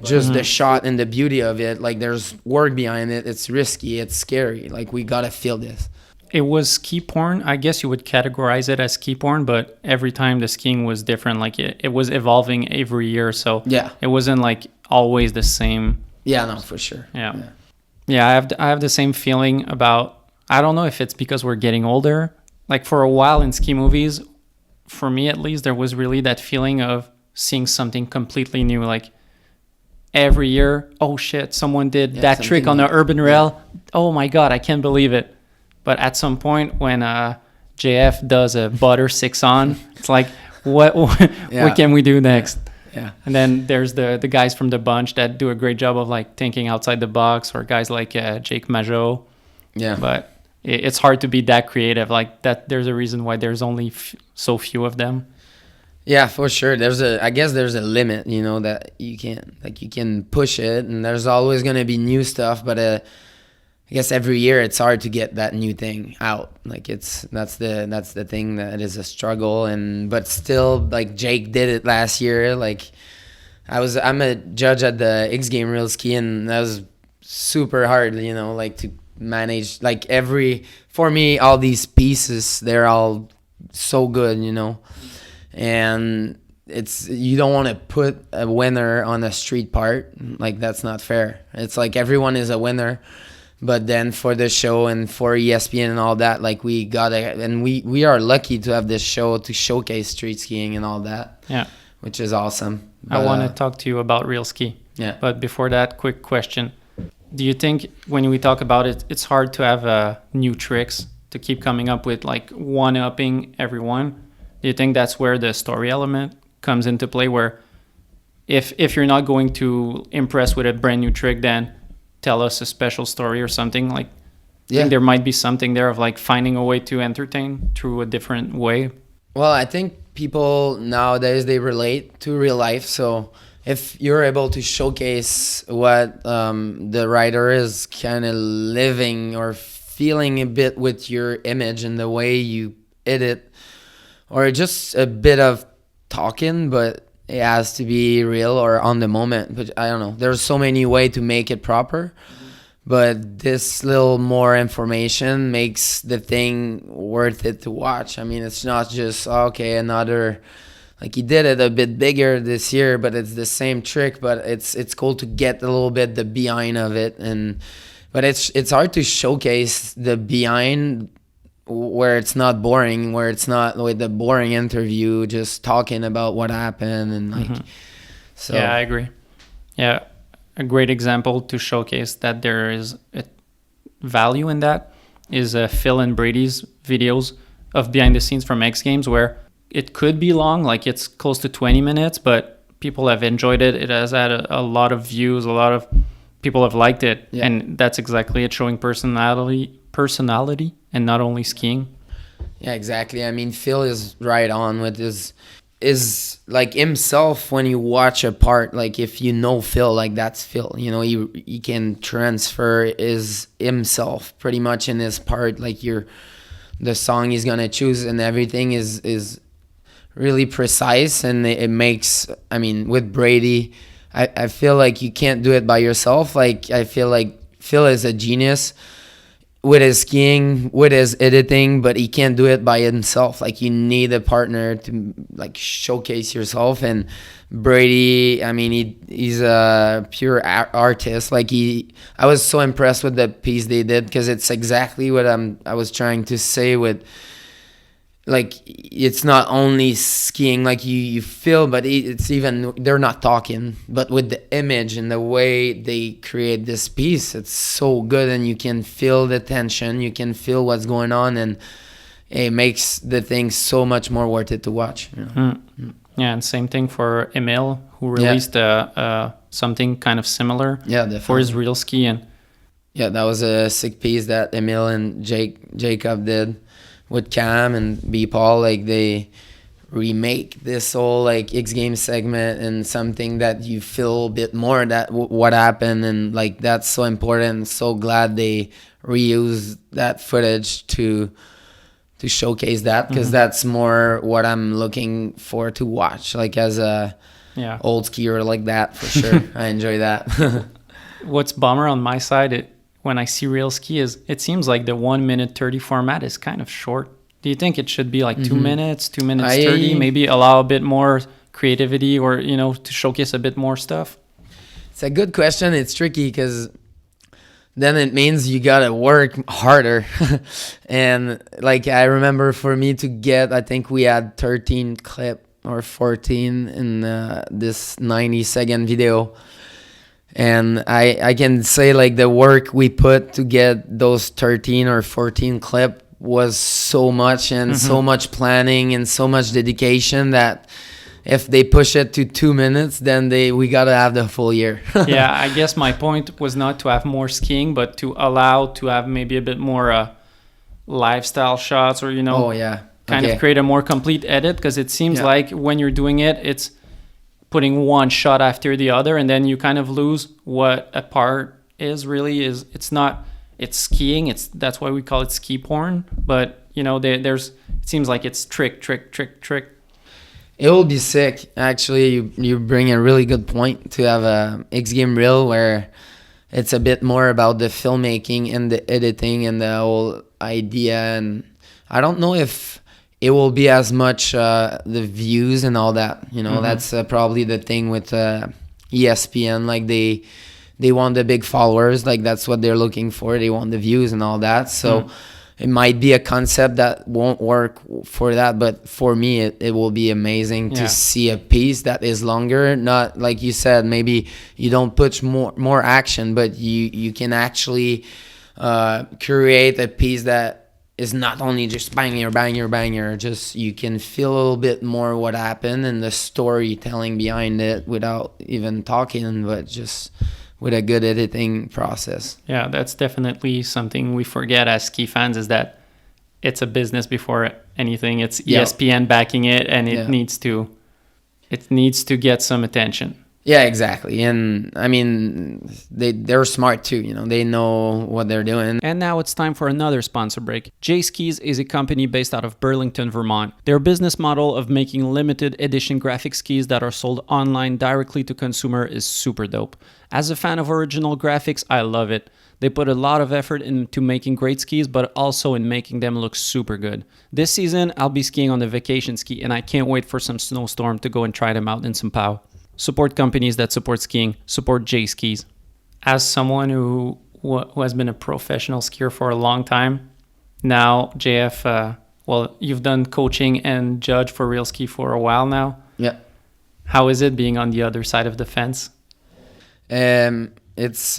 just the shot and the beauty of it. Like there's work behind it, it's risky, it's scary, like we gotta feel this. It was ski porn. I guess you would categorize it as ski porn, but every time the skiing was different. Like it was evolving every year, so Yeah. it wasn't like always the same. Yeah, no, for sure. Yeah, I have the same feeling about, I don't know if it's because we're getting older. Like for a while in ski movies, for me at least, there was really that feeling of seeing something completely new. Like every year, oh shit, someone did that trick on the urban rail. Oh my God, I can't believe it. But at some point when JF does a butter 6-on, it's like, what can we do next? Yeah. And then there's the guys from the bunch that do a great job of like thinking outside the box, or guys like Jake Majot. Yeah. But it's hard to be that creative. Like that, there's a reason why there's only so few of them. Yeah, for sure. I guess there's a limit, you know, that you can push it, and there's always gonna be new stuff. But I guess every year it's hard to get that new thing out. Like that's the thing that is a struggle. But still, like Jake did it last year. Like I'm a judge at the X Game realski, and that was super hard, you know, like to manage like for me, all these pieces, they're all so good, you know. And you don't want to put a winner on a street part, like that's not fair. It's like everyone is a winner, but then for the show and for ESPN and all that, like we gotta, and we are lucky to have this show to showcase street skiing and all that. Yeah, which is awesome. But, I want to talk to you about realski. Yeah, but before that, quick question: do you think when we talk about it, it's hard to have new tricks to keep coming up with, like one-upping everyone? Do you think that's where the story element comes into play, where if you're not going to impress with a brand new trick, then tell us a special story or something? Like, I think there might be something there of like finding a way to entertain through a different way. Well, I think people nowadays, they relate to real life. So if you're able to showcase what the writer is kind of living or feeling a bit with your image and the way you edit, or just a bit of talking, but it has to be real or on the moment. But I don't know. There's so many ways to make it proper. But this little more information makes the thing worth it to watch. I mean, it's not just, okay, another Like he did it a bit bigger this year, but it's the same trick. But it's cool to get a little bit the behind of it, but it's hard to showcase the behind where it's not boring, where it's not with the boring interview, just talking about what happened and like. So yeah, I agree. Yeah, a great example to showcase that there is a value in that is Phil and Brady's videos of behind the scenes from X Games, where it could be long, like it's close to 20 minutes, but people have enjoyed it. It has had a lot of views, a lot of people have liked it, and that's exactly it, showing personality, and not only skiing. Yeah, exactly. I mean, Phil is right on with his is like himself. When you watch a part, like if you know Phil, like that's Phil, you know, he can transfer his himself pretty much in his part. Like the song he's gonna choose and everything is really precise, and it makes, I mean, with Brady, I feel like you can't do it by yourself. Like I feel like Phil is a genius with his skiing, with his editing, but he can't do it by himself. Like you need a partner to like showcase yourself. And Brady, I mean, he's a pure artist. Like I was so impressed with the piece they did, because it's exactly what I was trying to say with, like, it's not only skiing, like you feel, but it's even, they're not talking, but with the image and the way they create this piece, it's so good, and you can feel the tension, you can feel what's going on, and it makes the thing so much more worth it to watch. You know? Yeah, and same thing for Emil, who released something kind of similar for his realski. And yeah, that was a sick piece that Emil and Jacob did with Cam and B Paul. Like they remake this whole like X Games segment and something that you feel a bit more that what happened, and like that's so important. So glad they reused that footage to showcase that, because that's more what I'm looking for to watch, like as a old skier like that, for sure. I enjoy that. What's bummer on my side, when I see realski, is it seems like the 1 minute 30 format is kind of short. Do you think it should be like 2 minutes, 2 minutes 30, maybe allow a bit more creativity, or, you know, to showcase a bit more stuff? It's a good question. It's tricky, because then it means you gotta work harder. And like I remember for me to get, I think we had 13 clip or 14 in this 90-second video. And I can say like the work we put to get those 13 or 14 clip was so much, and so much planning and so much dedication, that if they push it to 2 minutes, then we gotta have the full year. Yeah, I guess my point was not to have more skiing, but to allow to have maybe a bit more lifestyle shots, or, you know, kind of create a more complete edit, because it seems like when you're doing it, it's putting one shot after the other, and then you kind of lose what a part is really. It's not, it's skiing, that's why we call it ski porn, but you know, there's, it seems like it's trick. It will be sick. Actually, you bring a really good point to have a X Game reel where it's a bit more about the filmmaking and the editing and the whole idea, and I don't know if it will be as much the views and all that, you know. That's probably the thing with ESPN. Like they want the big followers, like that's what they're looking for. They want the views and all that. So it might be a concept that won't work for that, but for me it will be amazing to see a piece that is longer. Not like you said, maybe you don't put more action, but you can actually create a piece that is not only just banger, just you can feel a little bit more what happened and the storytelling behind it without even talking, but just with a good editing process. Yeah, that's definitely something we forget as ski fans, is that it's a business before anything. It's ESPN backing it, and it needs to get some attention. Yeah, exactly. And I mean, they're smart too, you know, they know what they're doing. And now it's time for another sponsor break. J Skis is a company based out of Burlington, Vermont. Their business model of making limited edition graphic skis that are sold online directly to consumer is super dope. As a fan of original graphics, I love it. They put a lot of effort into making great skis, but also in making them look super good. This season, I'll be skiing on the vacation ski, and I can't wait for some snowstorm to go and try them out in São Paulo. Support companies that support skiing. Support J Skis. As someone who has been a professional skier for a long time, now JF, you've done coaching and judge for realski for a while now. Yeah. How is it being on the other side of the fence? It's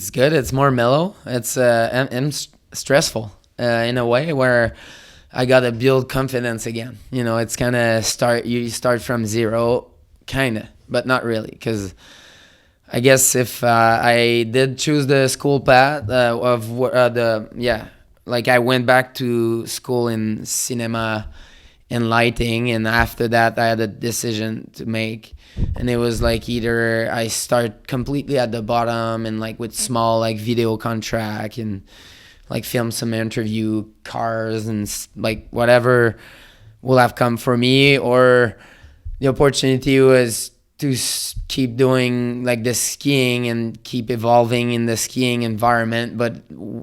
good. It's more mellow. It's and stressful in a way where I gotta build confidence again. It's kind of you start from zero, kind of, but not really, because I guess if I did choose the school path I went back to school in cinema and lighting, and after that I had a decision to make, and it was like either I start completely at the bottom and like with small like video contract and like film some interview cars and like whatever will have come for me, or the opportunity was to keep doing like the skiing and keep evolving in the skiing environment, but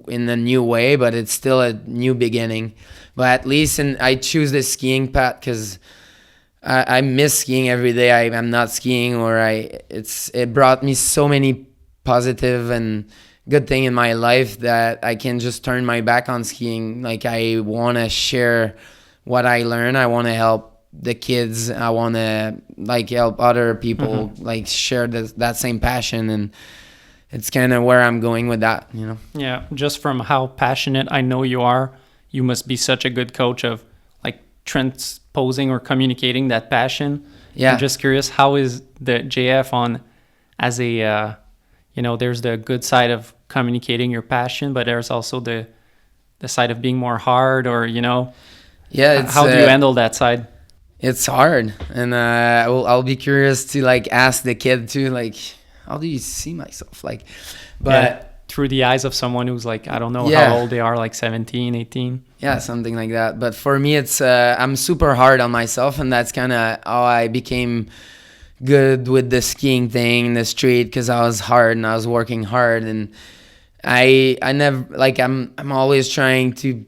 in a new way, but it's still a new beginning. But at least, and I choose the skiing path because I miss skiing every day. I'm not skiing, it brought me so many positive and good thing in my life that I can just turn my back on skiing. Like, I want to share what I learn. I want to help the kids. I want to like help other people like share that same passion, and it's kind of where I'm going with that. Yeah, just from how passionate I know you are, you must be such a good coach of like transposing or communicating that passion. Yeah. I'm just curious, how is the JF on as a there's the good side of communicating your passion, but there's also the side of being more hard, or yeah, how do you handle that side? It's hard, and I'll be curious to like ask the kid too, like, how do you see myself, like, but through the eyes of someone who's like, I don't know how old they are, like 17, 18. Yeah, something like that. But for me, it's I'm super hard on myself, and that's kind of how I became good with the skiing thing in the street, because I was hard and I was working hard, and I never like I'm always trying to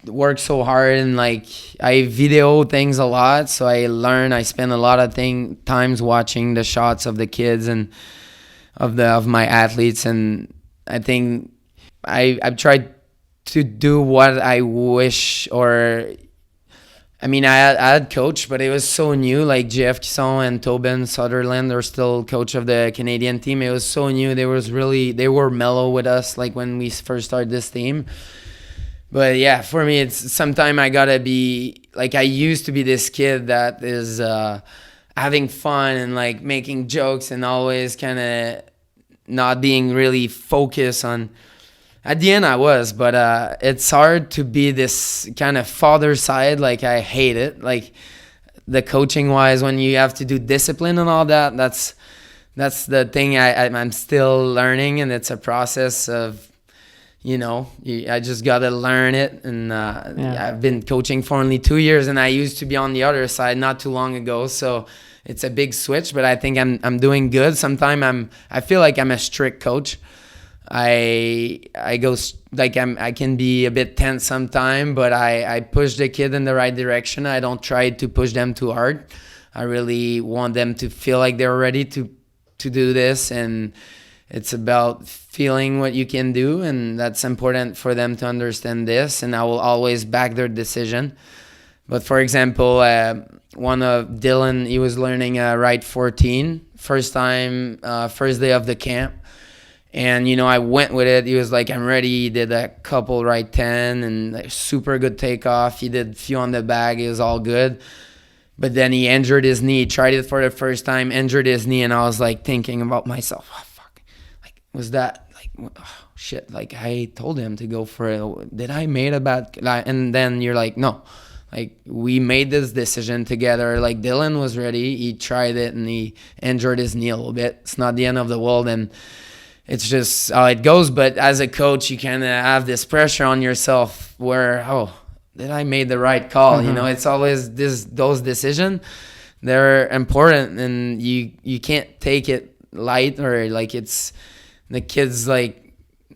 work so hard, and like I video things a lot, so I spend a lot of times watching the shots of the kids and of my athletes, and I think I've tried to do what I wish, or I mean, I had coach, but it was so new. Like JF Houle and Tobin Sutherland are still coach of the Canadian team. It was so new. They were mellow with us, like when we first started this team. But yeah, for me, it's sometime I gotta be like, I used to be this kid that is having fun and like making jokes and always kind of not being really focused on. At the end I was, but it's hard to be this kind of father side. Like, I hate it. Like, the coaching wise, when you have to do discipline and all that, that's the thing I'm still learning, and it's a process of, I just gotta learn it. And I've been coaching for only 2 years, and I used to be on the other side not too long ago, so it's a big switch. But I think I'm doing good. Sometimes I feel like I'm a strict coach. I go like I can be a bit tense sometimes, but I push the kid in the right direction. I don't try to push them too hard. I really want them to feel like they're ready to do this, and it's about feeling what you can do, and that's important for them to understand this, and I will always back their decision. But for example, one of Dylan, he was learning ride 14, first day of the camp. And, I went with it. He was like, I'm ready. He did a couple ride 10 and like super good takeoff. He did a few on the bag. It was all good. But then he injured his knee. Tried it for the first time, injured his knee. And I was like thinking about myself, oh, fuck. Like, was that like, oh, shit. Like, I told him to go for it. Did I made a bad? And then you're like, no. Like, we made this decision together. Like, Dylan was ready. He tried it and he injured his knee a little bit. It's not the end of the world. And it's just how it goes. But as a coach, you kind of have this pressure on yourself where, did I made the right call? It's always those decisions. They're important, and you can't take it light, or like it's the kid's like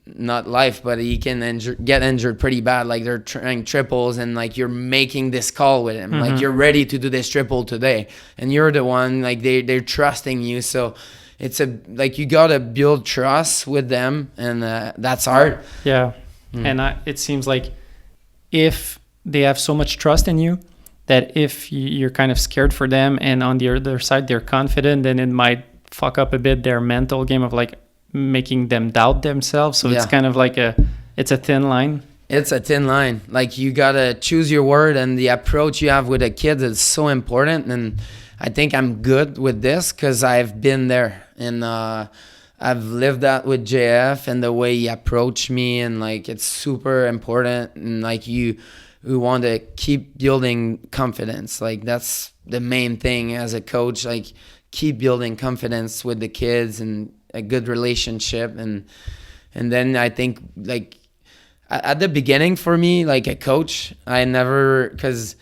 not life, but he can get injured pretty bad. Like they're trying triples, and like you're making this call with him, like you're ready to do this triple today, and you're the one, like they're trusting you. So it's like you gotta build trust with them, and that's hard. Yeah. And it seems like if they have so much trust in you, that if you're kind of scared for them, and on the other side they're confident, then it might fuck up a bit their mental game of like making them doubt themselves. So it's kind of like it's a thin line. It's a thin line. Like you gotta choose your word, and the approach you have with a kid is so important. And I think I'm good with this because I've been there, and I've lived that with JF, and the way he approached me, and like it's super important. And like we want to keep building confidence. Like that's the main thing as a coach. Like keep building confidence with the kids and a good relationship. And then I think like at the beginning for me, like a coach, I never, because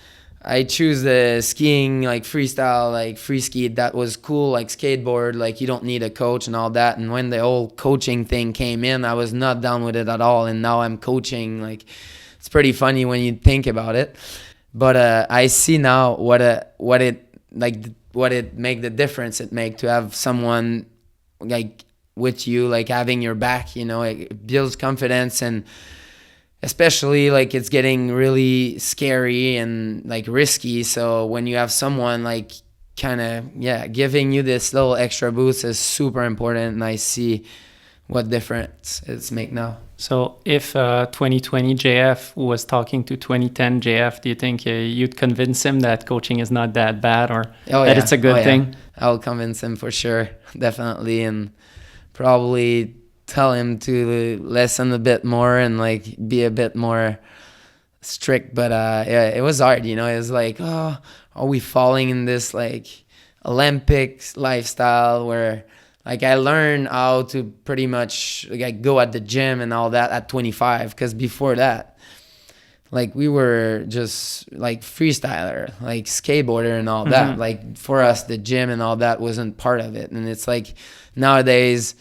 I choose the skiing, like freestyle, like freeski, that was cool, like skateboard, like you don't need a coach and all that. And when the whole coaching thing came in, I was not down with it at all. And now I'm coaching. Like it's pretty funny when you think about it. But I see now what it make the difference it make to have someone like with you, like having your back, it builds confidence. And especially like it's getting really scary and like risky. So when you have someone like kind of, giving you this little extra boost is super important. And I see what difference it's make now. So if 2020 JF was talking to 2010 JF, do you think you'd convince him that coaching is not that bad, or that it's a good thing? I'll convince him for sure, definitely, and probably tell him to listen a bit more and like be a bit more strict. But it was hard, it was like, oh, are we falling in this like Olympics lifestyle where like I learned how to pretty much like go at the gym and all that at 25, because before that, like we were just like freestyler, like skateboarder and all that. Like for us, the gym and all that wasn't part of it. And it's like nowadays,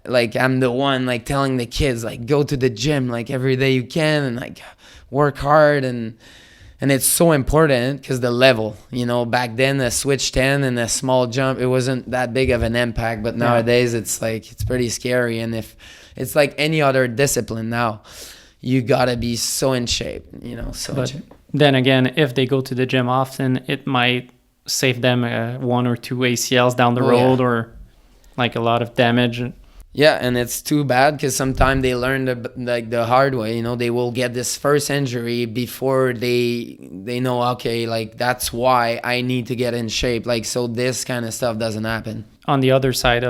like I'm the one like telling the kids like go to the gym like every day you can, and like work hard. And it's so important because the level, back then the switch 10 and a small jump, it wasn't that big of an impact. But nowadays it's like, it's pretty scary. And if it's like any other discipline now, you gotta be so in shape, But then again, if they go to the gym often, it might save them 1 or 2 ACLs down the road, or like a lot of damage. Yeah, and it's too bad because sometimes they learn the hard way. They will get this first injury before they know, okay, like that's why I need to get in shape. Like, so this kind of stuff doesn't happen. On the other side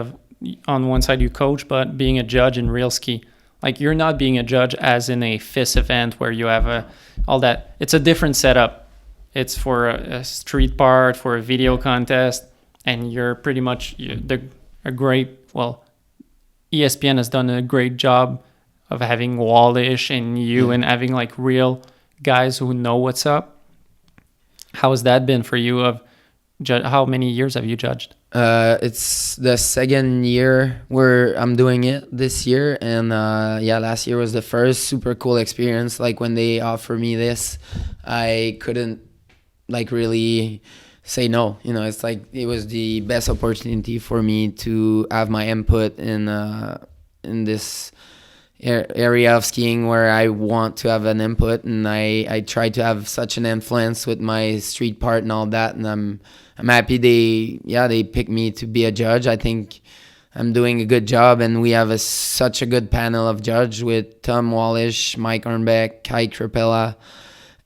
on one side you coach, but being a judge in realski, like you're not being a judge as in a FIS event where you have all that. It's a different setup. It's for a street part, for a video contest, and you're pretty much ESPN has done a great job of having Wallish and you and having like real guys who know what's up. How has that been for you? How many years have you judged? It's the second year where I'm doing it this year. And last year was the first super cool experience. Like when they offered me this, I couldn't like really say no. It's like it was the best opportunity for me to have my input in this area of skiing where I want to have an input, and I try to have such an influence with my street part and all that. And I'm happy they picked me to be a judge. I think I'm doing a good job, and we have such a good panel of judges with Tom Wallish, Mike Arnbeck, Kai Crapella,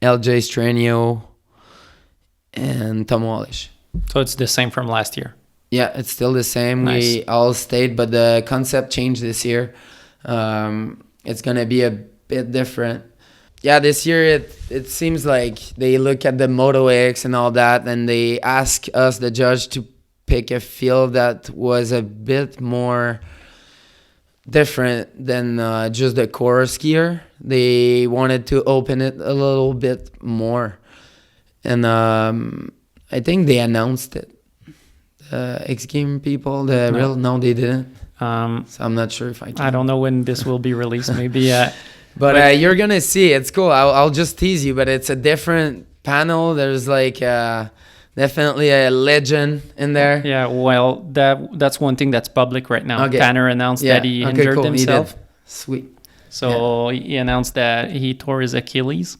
LJ Stranio, and Tom Wallish. So it's the same from last year? Yeah, it's still the same. Nice. We all stayed, but the concept changed this year. It's going to be a bit different. Yeah, this year it seems like they look at the Moto X and all that, and they ask us, the judge, to pick a field that was a bit more different than just the core skier. They wanted to open it a little bit more. And I think they announced it. X Game people, no, they didn't. So I'm not sure if I can. I don't know when this will be released. Maybe. But you're gonna see. It's cool. I'll just tease you, but it's a different panel. There's like definitely a legend in there. Yeah, well, that's one thing that's public right now. Okay. Tanner announced that he injured himself. He did. Sweet. So he announced that he tore his Achilles.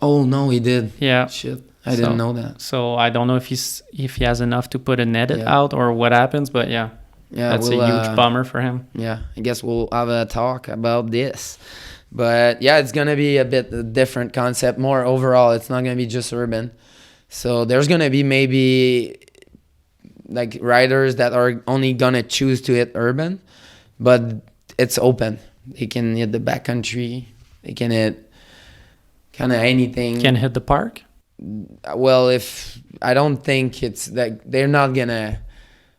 Oh no, he did. Yeah. Shit, I didn't know that. So I don't know if he has enough to put an edit out or what happens, but that's a huge bummer for him. Yeah, I guess we'll have a talk about this. But yeah, it's gonna be a bit a different concept. More overall, it's not gonna be just urban. So there's gonna be maybe like riders that are only gonna choose to hit urban, but it's open. They can hit the backcountry. They can hit kind of anything. Can hit the park? Well, if I don't think it's like they're not gonna.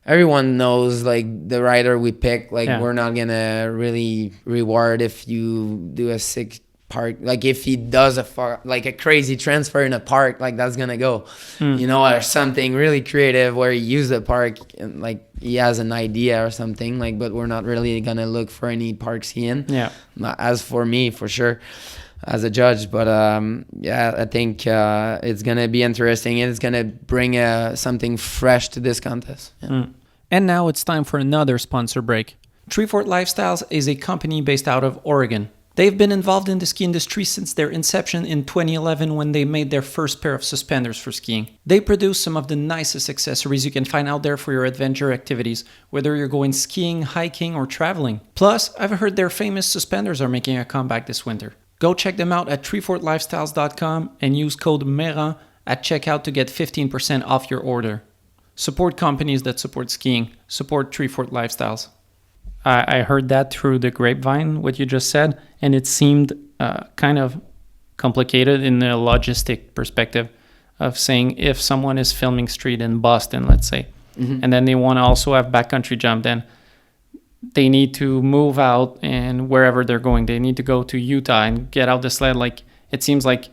Everyone knows like the rider we pick. Like we're not gonna really reward if you do a sick park. Like if he does a crazy transfer in a park, like that's gonna go, or something really creative where he used the park and like he has an idea or something. Like, but we're not really gonna look for any parks he in. Yeah. As for me, for sure, as a judge, but I think it's gonna be interesting and it's gonna bring something fresh to this contest. Yeah. And now it's time for another sponsor break. Treefort Lifestyles is a company based out of Oregon. They've been involved in the ski industry since their inception in 2011 when they made their first pair of suspenders for skiing. They produce some of the nicest accessories you can find out there for your adventure activities, whether you're going skiing, hiking, or traveling. Plus, I've heard their famous suspenders are making a comeback this winter. Go check them out at treefortlifestyles.com and use code Mayrand at checkout to get 15% off your order. Support companies that support skiing. Support Treefort Lifestyles. I heard that through the grapevine, what you just said, and it seemed kind of complicated in the logistic perspective of saying if someone is filming street in Boston, let's say, and then they want to also have backcountry jump, then they need to move out and wherever they're going, they need to go to Utah and get out the sled. Like it seems like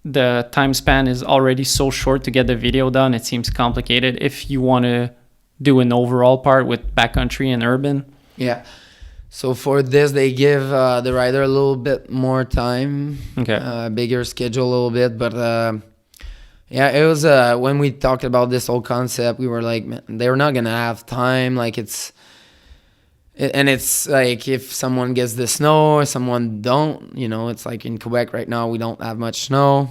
the time span is already so short to get the video done. It seems complicated if you want to do an overall part with backcountry and urban. Yeah. So for this, they give the rider a little bit more time, bigger schedule a little bit. But it was when we talked about this whole concept, we were like, man, they're not going to have time. Like it's like if someone gets the snow or someone don't, it's like in Quebec right now, we don't have much snow.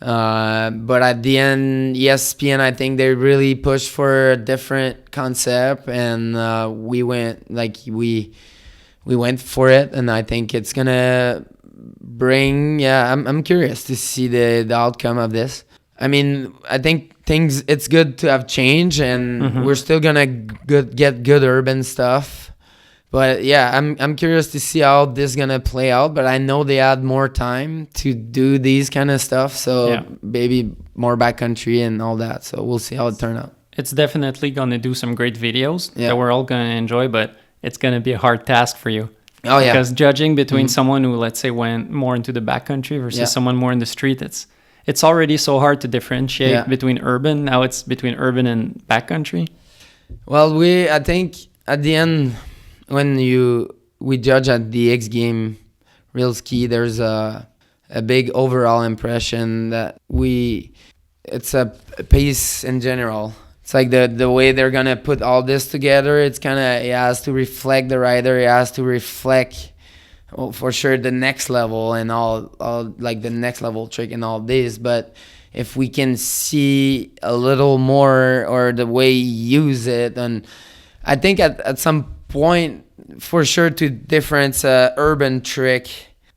But at the end, ESPN, I think they really pushed for a different concept, and we went for it, and I think it's gonna bring. I'm curious to see the outcome of this. I mean, I think it's good to have change, and we're still gonna get good urban stuff. But I'm curious to see how this is gonna play out. But I know they had more time to do these kind of stuff, so maybe more backcountry and all that. So we'll see how it turns out. It's definitely gonna do some great videos that we're all gonna enjoy, but it's gonna be a hard task for you. Oh yeah, because judging between someone who, let's say, went more into the backcountry versus someone more in the street, it's already so hard to differentiate between urban. Now it's between urban and backcountry. Well, I think at the end, when we judge at the X Game realski, there's a big overall impression that it's a piece in general. It's like the way they're gonna put all this together. It's kind of, it has to reflect the rider. It has to reflect, for sure, the next level and all like the next level trick and all this. But if we can see a little more or the way you use it, and I think at some point, for sure, to difference a urban trick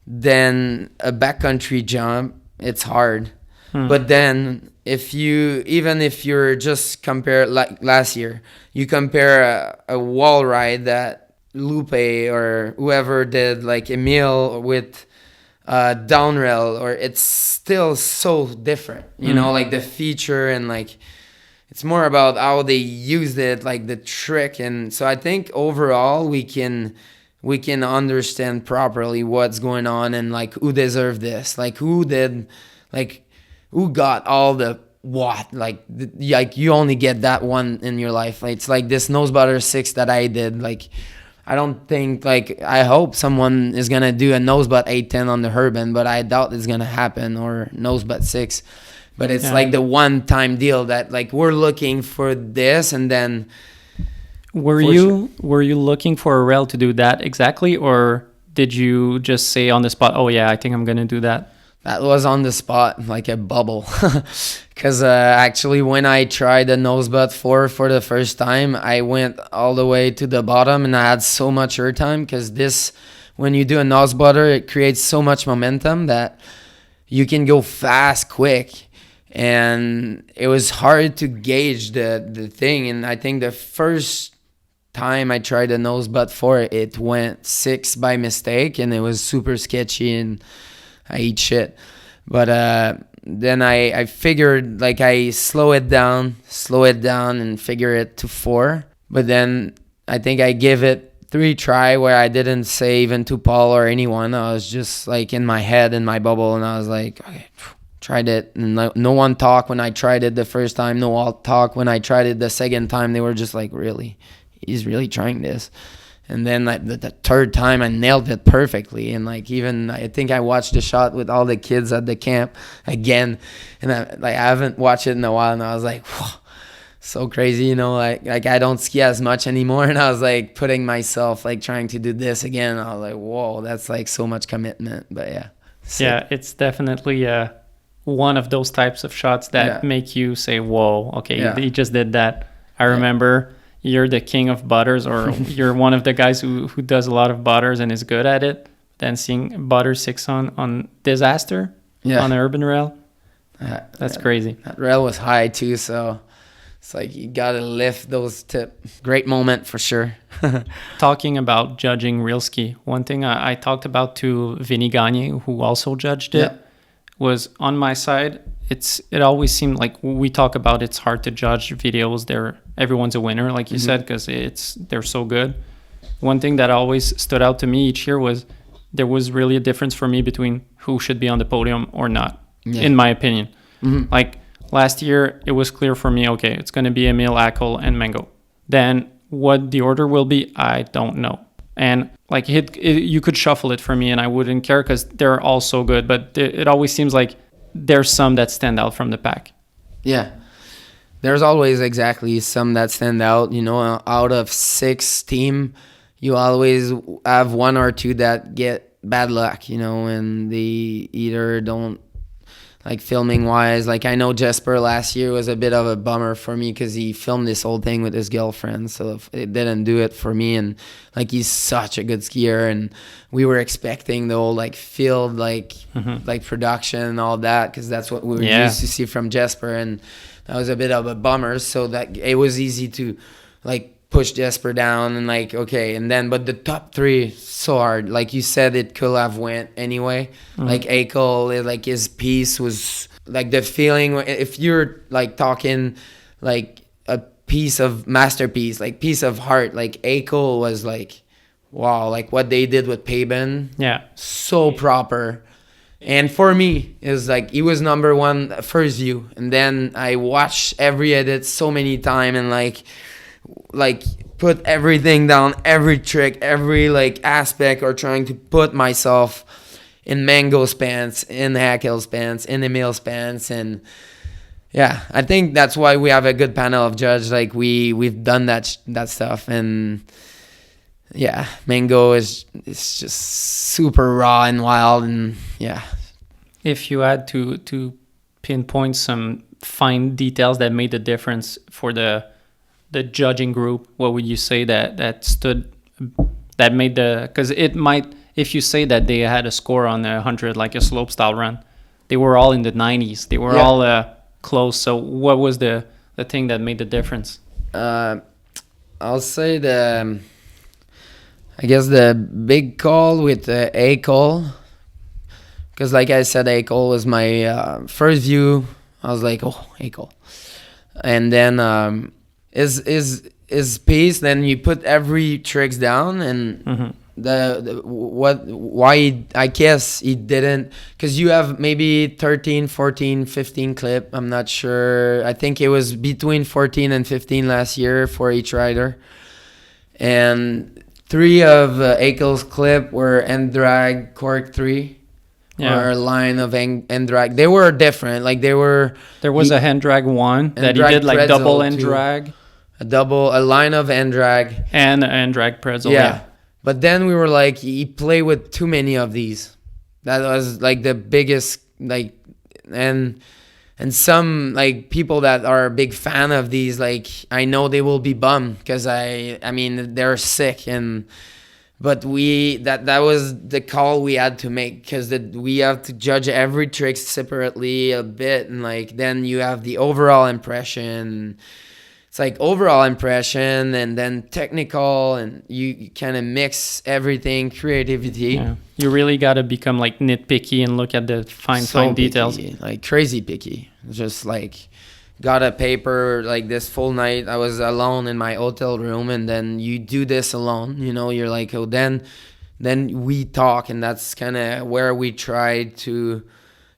than a backcountry jump, it's hard. But then if you're just compare, like last year, you compare a wall ride that Lupe or whoever did, like Emile with down rail, or it's still so different, like the feature, and like it's more about how they used it, like the trick. And so I think overall we can understand properly what's going on and like who deserved this, like who got all the what? Like you only get that one in your life. Like, it's like this nose butter 6 that I did. Like, I don't think, like, I hope someone is gonna do a nose butt 810 on the Herban, but I doubt it's gonna happen, or nose butt 6. But it's like the one time deal that, like, we're looking for this, and then. Were you looking for a rail to do that exactly, or did you just say on the spot, oh yeah, I think I'm gonna do that? That was on the spot, like a bubble. Because actually, when I tried the nose butt 4 for the first time, I went all the way to the bottom, and I had so much air time. Because when you do a nose butter, it creates so much momentum that you can go fast, quick. And it was hard to gauge the thing. And I think the first time I tried the nose butt 4, it went 6 by mistake, and it was super sketchy, and I eat shit. But then I figured, like, I slow it down and figure it to 4. But then I think I give it 3 try, where I didn't say even to Paul or anyone. I was just like in my head, in my bubble, and I was like, okay, tried it. And no one talked when I tried it the first time. No one talked when I tried it the second time. They were just like, really? He's really trying this? And then, like, the third time, I nailed it perfectly. And, like, even I think I watched the shot with all the kids at the camp again, and I haven't watched it in a while, and I was like, whoa, so crazy, you know, like I don't ski as much anymore, and I was like putting myself, like, trying to do this again. I was like, whoa, that's like so much commitment. But yeah, sick. Yeah, it's definitely one of those types of shots that make you say, whoa, okay, he just did that. I remember. You're the king of butters, or you're one of the guys who does a lot of butters and is good at it. Then seeing butter 6 on Disaster on the urban rail, that's crazy. That rail was high too, so it's like you gotta lift those tips. Great moment for sure. Talking about judging realski, one thing I talked about to Vinny Gagne, who also judged it, was on my side. It always seemed like we talk about it's hard to judge videos. Everyone's a winner, like you said, because they're so good. One thing that always stood out to me each year was there was really a difference for me between who should be on the podium or not, in my opinion. Like last year, it was clear for me, okay, it's going to be Emil, Ackle, and Mango. Then what the order will be, I don't know. And like you could shuffle it for me, and I wouldn't care because they're all so good. But it always seems like there's some that stand out from the pack. Yeah. There's always exactly some that stand out. You know, out of 6 team, you always have 1 or 2 that get bad luck, you know, and they either don't, like, filming wise. Like, I know Jesper last year was a bit of a bummer for me because he filmed this whole thing with his girlfriend, so it didn't do it for me. And, like, he's such a good skier, and we were expecting the whole, like, field, like production and all that, because that's what we were used to see from Jesper, and that was a bit of a bummer. So that it was easy to, like, push Jesper down and, like, okay. And then, but the top 3, so hard. Like you said, it could have went anyway. Like Akel, like, his piece was, like, the feeling, if you're, like, talking, like, a piece of masterpiece, like, piece of heart, like, Akel was, like, wow, like, what they did with Paben. Yeah. So proper. And for me, it was like, he was number 1 first view. And then I watched every edit so many times, and, like put everything down, every trick, every, like, aspect, or trying to put myself in Mango's pants, in Hakel's pants, in Emil's pants. And yeah, I think that's why we have a good panel of judges. Like, we've done that stuff. And yeah, Mango is just super raw and wild. And yeah, if you had to pinpoint some fine details that made the difference for the judging group, what would you say that made the, because it might, if you say that they had a score on 100, like a slopestyle run, they were all in the 90s, they were all close. So what was the thing that made the difference? I'll say I guess the big call with A call, because like I said, A call was my first view. I was like, oh, A call. And then is piece, then you put every tricks down, and I guess he didn't, because you have maybe 13, 14, 15 clip. I'm not sure. I think it was between 14 and 15 last year for each rider. And 3 of Akel's clip were end drag cork 3. Yeah. Or a line of end drag. They were different. Like there was a hand drag 1 that he did like double end drag. A line of end drag. And end drag pretzel. Yeah. But then we were like, he played with too many of these. That was like the biggest, like, and some like people that are a big fan of these, like, I know they will be bummed because I mean, they're sick. But that was the call we had to make, because we have to judge every trick separately a bit. And like, then you have the overall impression. It's like overall impression and then technical, and you kind of mix everything, creativity. Yeah. You really got to become like nitpicky and look at the fine details. Like crazy picky. Just like got a paper like this full night. I was alone in my hotel room, and then you do this alone. You know, you're like, oh, then we talk, and that's kind of where we try to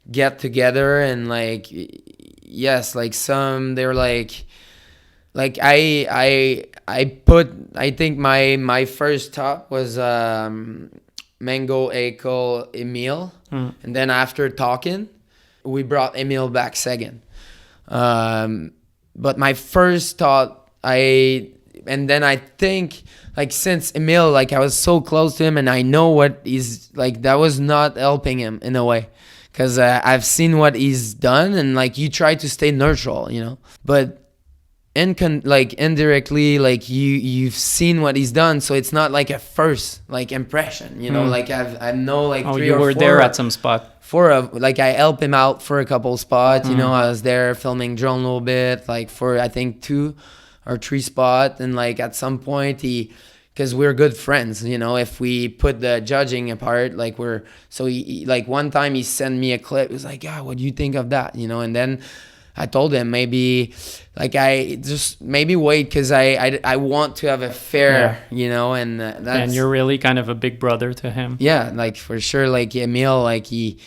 get together. And like, yes, like they're like I think my first top was Mango, Akel, Emile, and then after talking, we brought Emile back second. But my first thought, and then I think like since Emile, like I was so close to him and I know what he's like, that was not helping him in a way, because I've seen what he's done, and like you try to stay neutral, you know, but like indirectly, like you've seen what he's done, so it's not like a first like impression, you know. Like I know like 3 or 4. You were there at some spot. Like I helped him out for a couple spots, you know. I was there filming drone a little bit, like for I think 2 or 3 spots, and like at some point because we're good friends, you know. If we put the judging apart, like he like one time he sent me a clip. He was like, "Yeah, what do you think of that?" You know, and then I told him maybe wait, because I want to have a fair, you know, and that's... And you're really kind of a big brother to him. Yeah, like for sure, like Emile, like he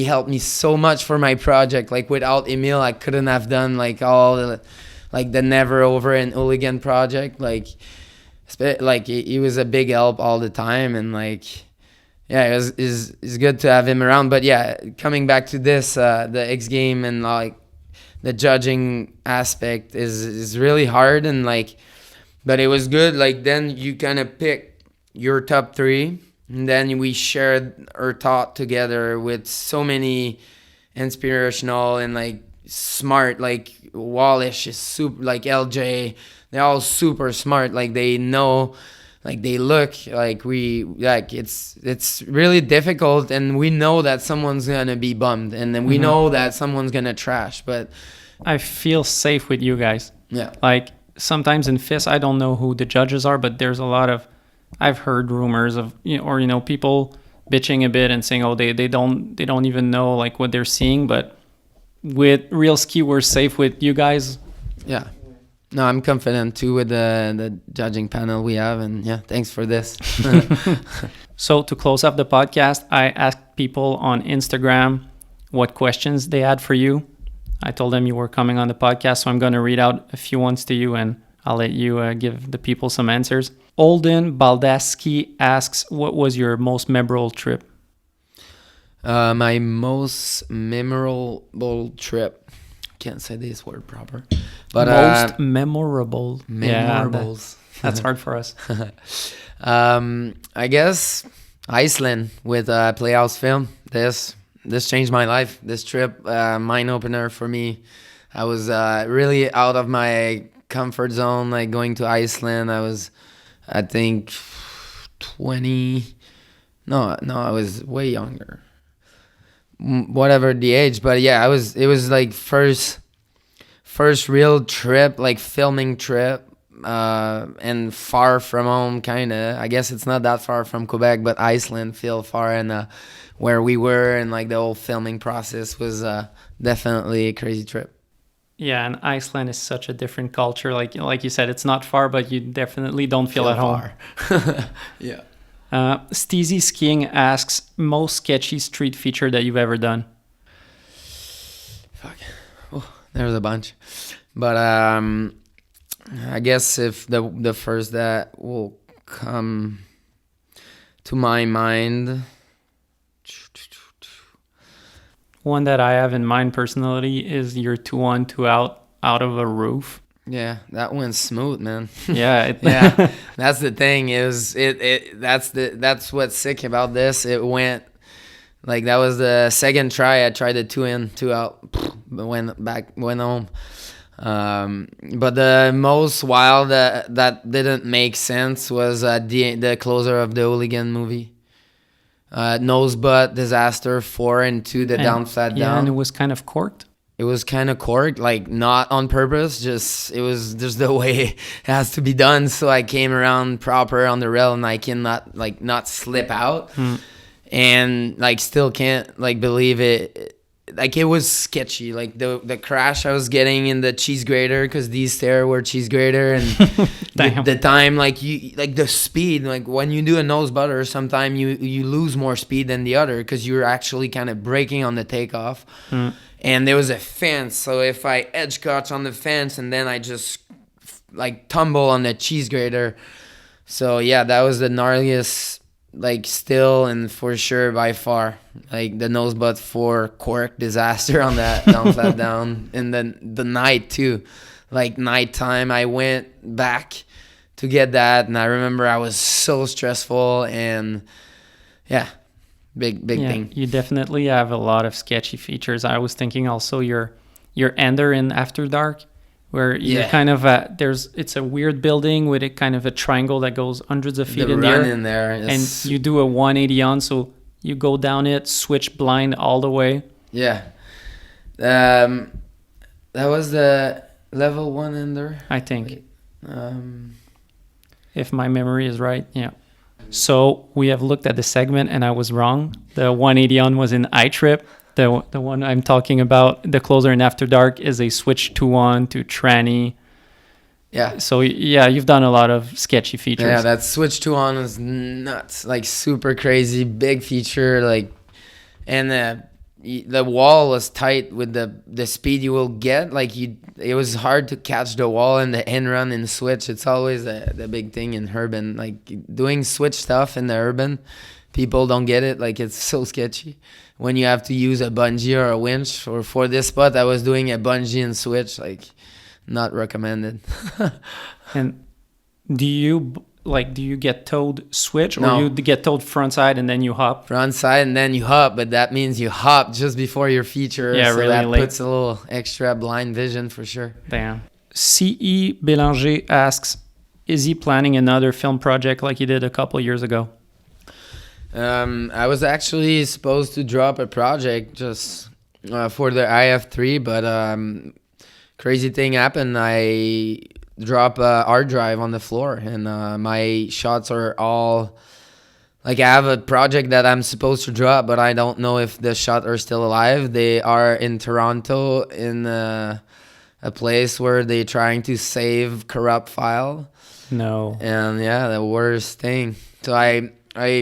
helped me so much for my project. Like without Emile, I couldn't have done like all the, like the Never Over and Hooligan project. Like he was a big help all the time, and like... Yeah, it's good to have him around. But yeah, coming back to this, the X game and like the judging aspect is really hard, and like, but it was good. Like then you kind of pick your top 3, and then we shared our thought together with so many inspirational and like smart. Like Wallish is super, like LJ, they're all super smart. Like they know. Like they look like it's really difficult, and we know that someone's gonna be bummed, and then we know that someone's gonna trash. But I feel safe with you guys. Yeah. Like sometimes in FIS, I don't know who the judges are, but there's a lot of, I've heard rumors of, you know, or, you know, people bitching a bit and saying, oh, they don't even know like what they're seeing. But with realski, we're safe with you guys. Yeah. No, I'm confident too with the judging panel we have, and yeah, thanks for this. So to close up the podcast, I asked people on Instagram what questions they had for you. I told them you were coming on the podcast, so I'm going to read out a few ones to you, and I'll let you give the people some answers. Olden Baldaski asks, what was your most memorable trip? My most memorable trip. Can't say this word proper, but most memorable. Memorables. Yeah, that's hard for us. I guess Iceland with Playhouse Film. This changed my life. This trip, mind opener for me. I was really out of my comfort zone. Like going to Iceland, I think 20. No, I was way younger. Whatever the age, but yeah, it was like first real trip, like filming trip, and far from home, kind of. I guess it's not that far from Quebec, but Iceland feel far, and where we were, and like the whole filming process was definitely a crazy trip. Yeah, and Iceland is such a different culture. Like you said, it's not far, but you definitely don't feel at home. Yeah. Steezy Skiing asks, most sketchy street feature that you've ever done. Fuck. Oh, there's a bunch. But I guess if the first that will come to my mind. One that I have in mind personally is your 2-on, 2-out out of a roof. Yeah, that went smooth, man. Yeah, Yeah, that's the thing. That's what's sick about this. It went like that was the second try. I tried the 2-in, 2-out, went home. But the most wild that didn't make sense was the closer of the Hooligan movie. Nose butt disaster 4 and 2 the down flat down. Yeah, and it was kind of corked. It was kind of corked, like not on purpose, it was just the way it has to be done. So I came around proper on the rail and I cannot not slip out, and like still can't like believe it. Like it was sketchy, like the crash I was getting in the cheese grater because these stairs were cheese grater, and the time like the speed, like when you do a nose butter, sometimes you lose more speed than the other because you're actually kind of braking on the takeoff. And there was a fence, so if I edge catch on the fence and then I just like tumble on the cheese grater, so yeah, that was the gnarliest, like still and for sure by far, like the nose butt 4 cork disaster on that down flat down. And then the night too, like nighttime, I went back to get that, and I remember I was so stressful, and yeah. Big thing. You definitely have a lot of sketchy features. I was thinking also your ender in After Dark, where you're kind of it's a weird building with a kind of a triangle that goes hundreds of feet in the air. In there and you do a 180 on, so you go down it, switch blind all the way. Yeah. That was the level 1 ender, I think. If my memory is right, yeah. So we have looked at the segment, and I was wrong. The 180 on was in iTrip. The one I'm talking about, the closer in After Dark, is a switch 2-on to tranny. Yeah. So yeah, you've done a lot of sketchy features. Yeah, that switch 2-on was nuts, like super crazy, big feature, like, and the wall was tight with the speed you will get. Like it was hard to catch the wall and the end run in switch. It's always the big thing in urban, like doing switch stuff in the urban. People don't get it. Like it's so sketchy when you have to use a bungee or a winch. Or for this spot, I was doing a bungee and switch. Like not recommended. And do you get towed switch, or No. you get towed front side and then you hop? Front side and then you hop, but that means you hop just before your feature. Yeah, so really that late. puts a little extra blind vision for sure. Damn. C.E. Bélanger asks, is he planning another film project like he did a couple years ago? I was actually supposed to drop a project just for the IF3, but crazy thing happened. I drop a hard drive on the floor, and my shots are all like, I have a project that I'm supposed to drop, but I don't know if the shots are still alive. They are in Toronto in a place where they're trying to save corrupt file. No. And yeah, the worst thing. So I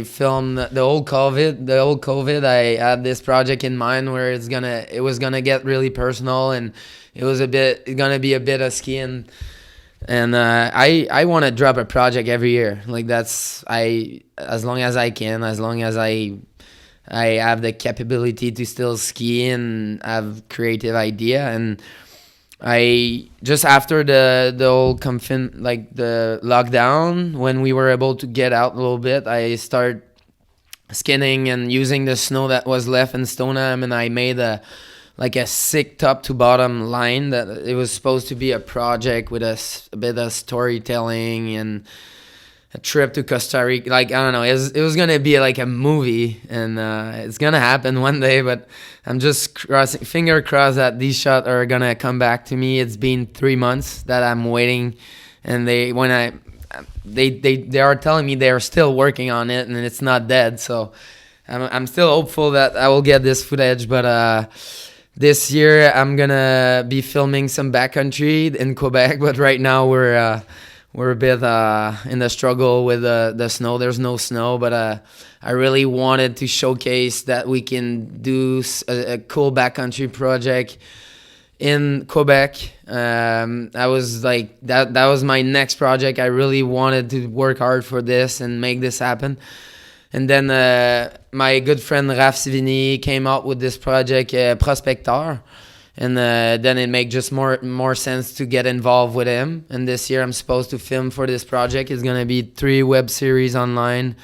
filmed the old COVID. I had this project in mind where it was gonna get really personal, and it was gonna be a bit of skiing. And I want to drop a project every year. Like as long as I can, as long as I have the capability to still ski and have creative idea. And I just after the old the lockdown, when we were able to get out a little bit, I started skinning and using the snow that was left in Stoneham, and I made a sick top to bottom line that it was supposed to be a project with a bit of storytelling and a trip to Costa Rica. Like, I don't know, it was going to be like a movie, and it's going to happen one day, but I'm just finger crossed that these shots are going to come back to me. It's been 3 months that I'm waiting, and they are telling me they're still working on it and it's not dead. So I'm still hopeful that I will get this footage, but This year I'm gonna be filming some backcountry in Quebec, but right now we're a bit in the struggle with the snow. There's no snow, but I really wanted to showcase that we can do a cool backcountry project in Quebec. I was like that was my next project. I really wanted to work hard for this and make this happen. And then my good friend Raph Sivini came out with this project, Prospecteur. And then it made just more sense to get involved with him. And this year I'm supposed to film for this project. It's going to be 3 web series online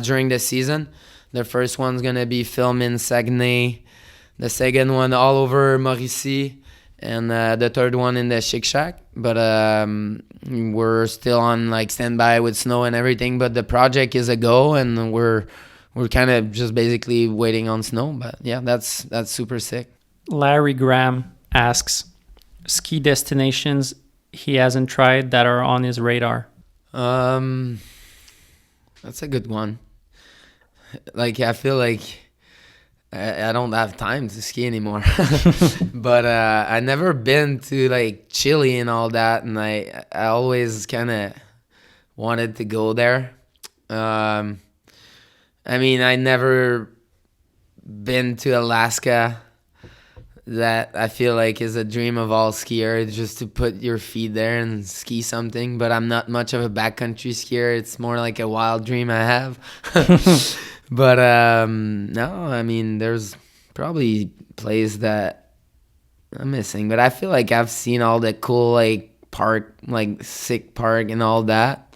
during the season. The first one's going to be filmed in Saguenay. The second one all over Mauricie. And the third one in the Chic Shack. But we're still on like standby with snow and everything. But the project is a go, and we're kind of just basically waiting on snow. But yeah, that's super sick. Larry Graham asks, ski destinations he hasn't tried that are on his radar. That's a good one. Like, I feel like I don't have time to ski anymore. But I never been to like Chile and all that, and I always kind of wanted to go there. I mean, I never been to Alaska. That I feel like is a dream of all skiers, just to put your feet there and ski something. But I'm not much of a backcountry skier. It's more like a wild dream I have. But no, I mean, there's probably places that I'm missing. But I feel like I've seen all the cool like park, like sick park and all that,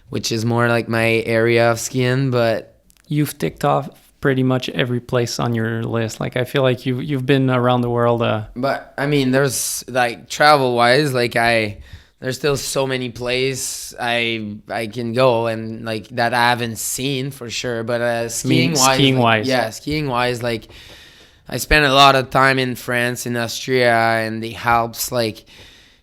which is more like my area of skiing. But you've ticked off pretty much every place on your list. Like, I feel like you've been around the world. But I mean, there's like travel wise, like there's still so many places I can go and like that I haven't seen for sure. But skiing wise, like I spent a lot of time in France, in Austria, and the Alps, like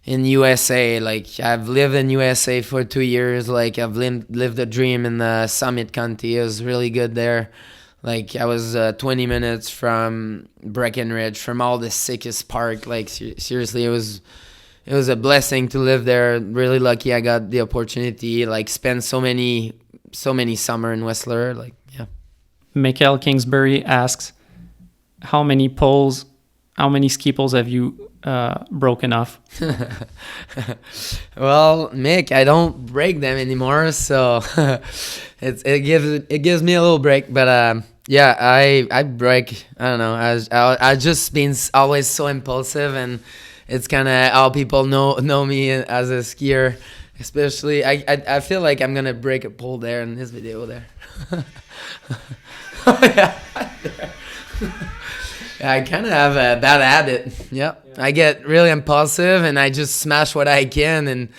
in USA. Like I've lived in USA for 2 years. Like I've lived a dream in the Summit County. It was really good there. Like I was 20 minutes from Breckenridge, from all the sickest park. Like seriously, it was a blessing to live there. Really lucky I got the opportunity. Like spend so many summer in Whistler. Like yeah. Michael Kingsbury asks, how many ski poles have you broken off? Well, Mick, I don't break them anymore, so it gives me a little break. But yeah, I break. I don't know. I just been always so impulsive, and it's kind of how people know me as a skier. Especially, I feel like I'm gonna break a pole there in this video there. Oh yeah. I kind of have a bad habit. Yep. Yeah. I get really impulsive and I just smash what I can. And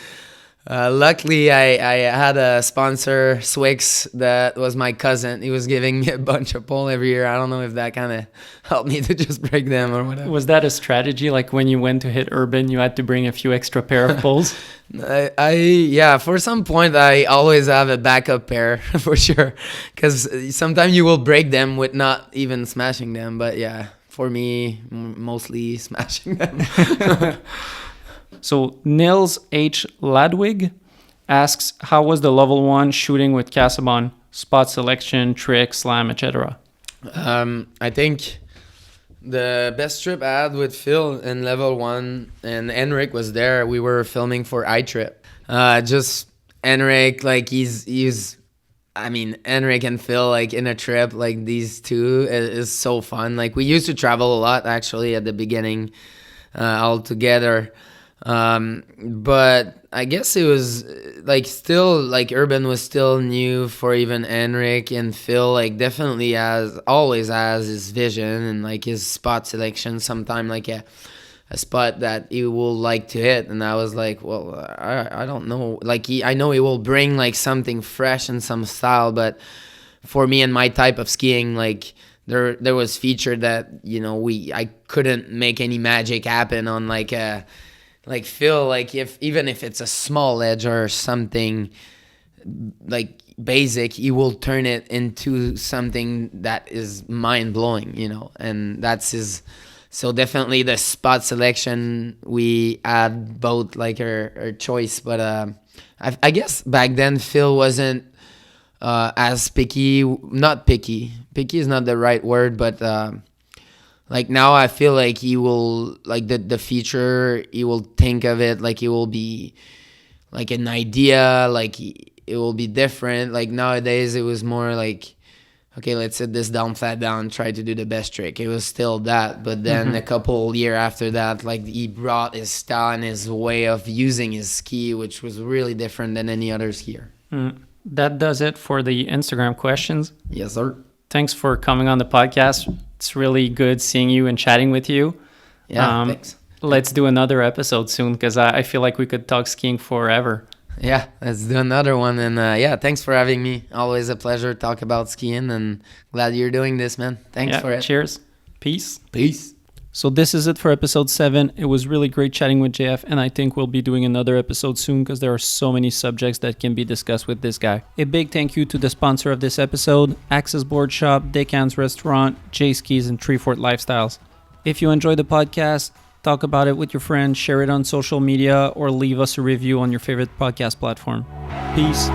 luckily, I had a sponsor, Swix, that was my cousin. He was giving me a bunch of pole every year. I don't know if that kind of helped me to just break them or whatever. Was that a strategy? Like when you went to hit urban, you had to bring a few extra pair of poles? Yeah, for some point, I always have a backup pair for sure. Because sometimes you will break them with not even smashing them. But yeah. For me, mostly smashing them. So Nils H. Ladwig asks, how was the level 1 shooting with Casabon? Spot selection, trick, slam, etc. I think the best trip I had with Phil in level 1, and Henrik was there. We were filming for iTrip. Just Henrik, like Henrik and Phil, like in a trip, like these two is so fun. Like we used to travel a lot actually at the beginning, all together. But I guess it was like still like urban was still new for even Henrik, and Phil like definitely always has his vision and like his spot selection. Sometime like a spot that he will like to hit, and I was like, well, I don't know, like I know he will bring like something fresh and some style, but for me and my type of skiing, like there was feature that I couldn't make any magic happen on like Phil, like even if it's a small edge or something like basic, he will turn it into something that is mind blowing, and that's his So definitely the spot selection, we had both like our choice. But I guess back then Phil wasn't as picky. Not picky. Picky is not the right word, but like now I feel like he will, like the feature, he will think of it like it will be like an idea, like it will be different. Like nowadays it was more like, okay, let's sit this down, flat down, try to do the best trick. It was still that, but then a couple year after that, like he brought his style and his way of using his ski, which was really different than any other skier. That does it for the Instagram questions. Yes, sir. Thanks for coming on the podcast. It's really good seeing you and chatting with you. Yeah, thanks. Let's do another episode soon, because I feel like we could talk skiing forever. Yeah, let's do another one. And yeah, thanks for having me. Always a pleasure to talk about skiing, and glad you're doing this, man. Thanks for it. Cheers. Peace. Peace. So this is it for episode 7. It was really great chatting with JF, and I think we'll be doing another episode soon because there are so many subjects that can be discussed with this guy. A big thank you to the sponsor of this episode, Access Board Shop, Dic Anns Restaurant, J Skis, and Treefort Lifestyles. If you enjoy the podcast, talk about it with your friends, share it on social media, or leave us a review on your favorite podcast platform. Peace.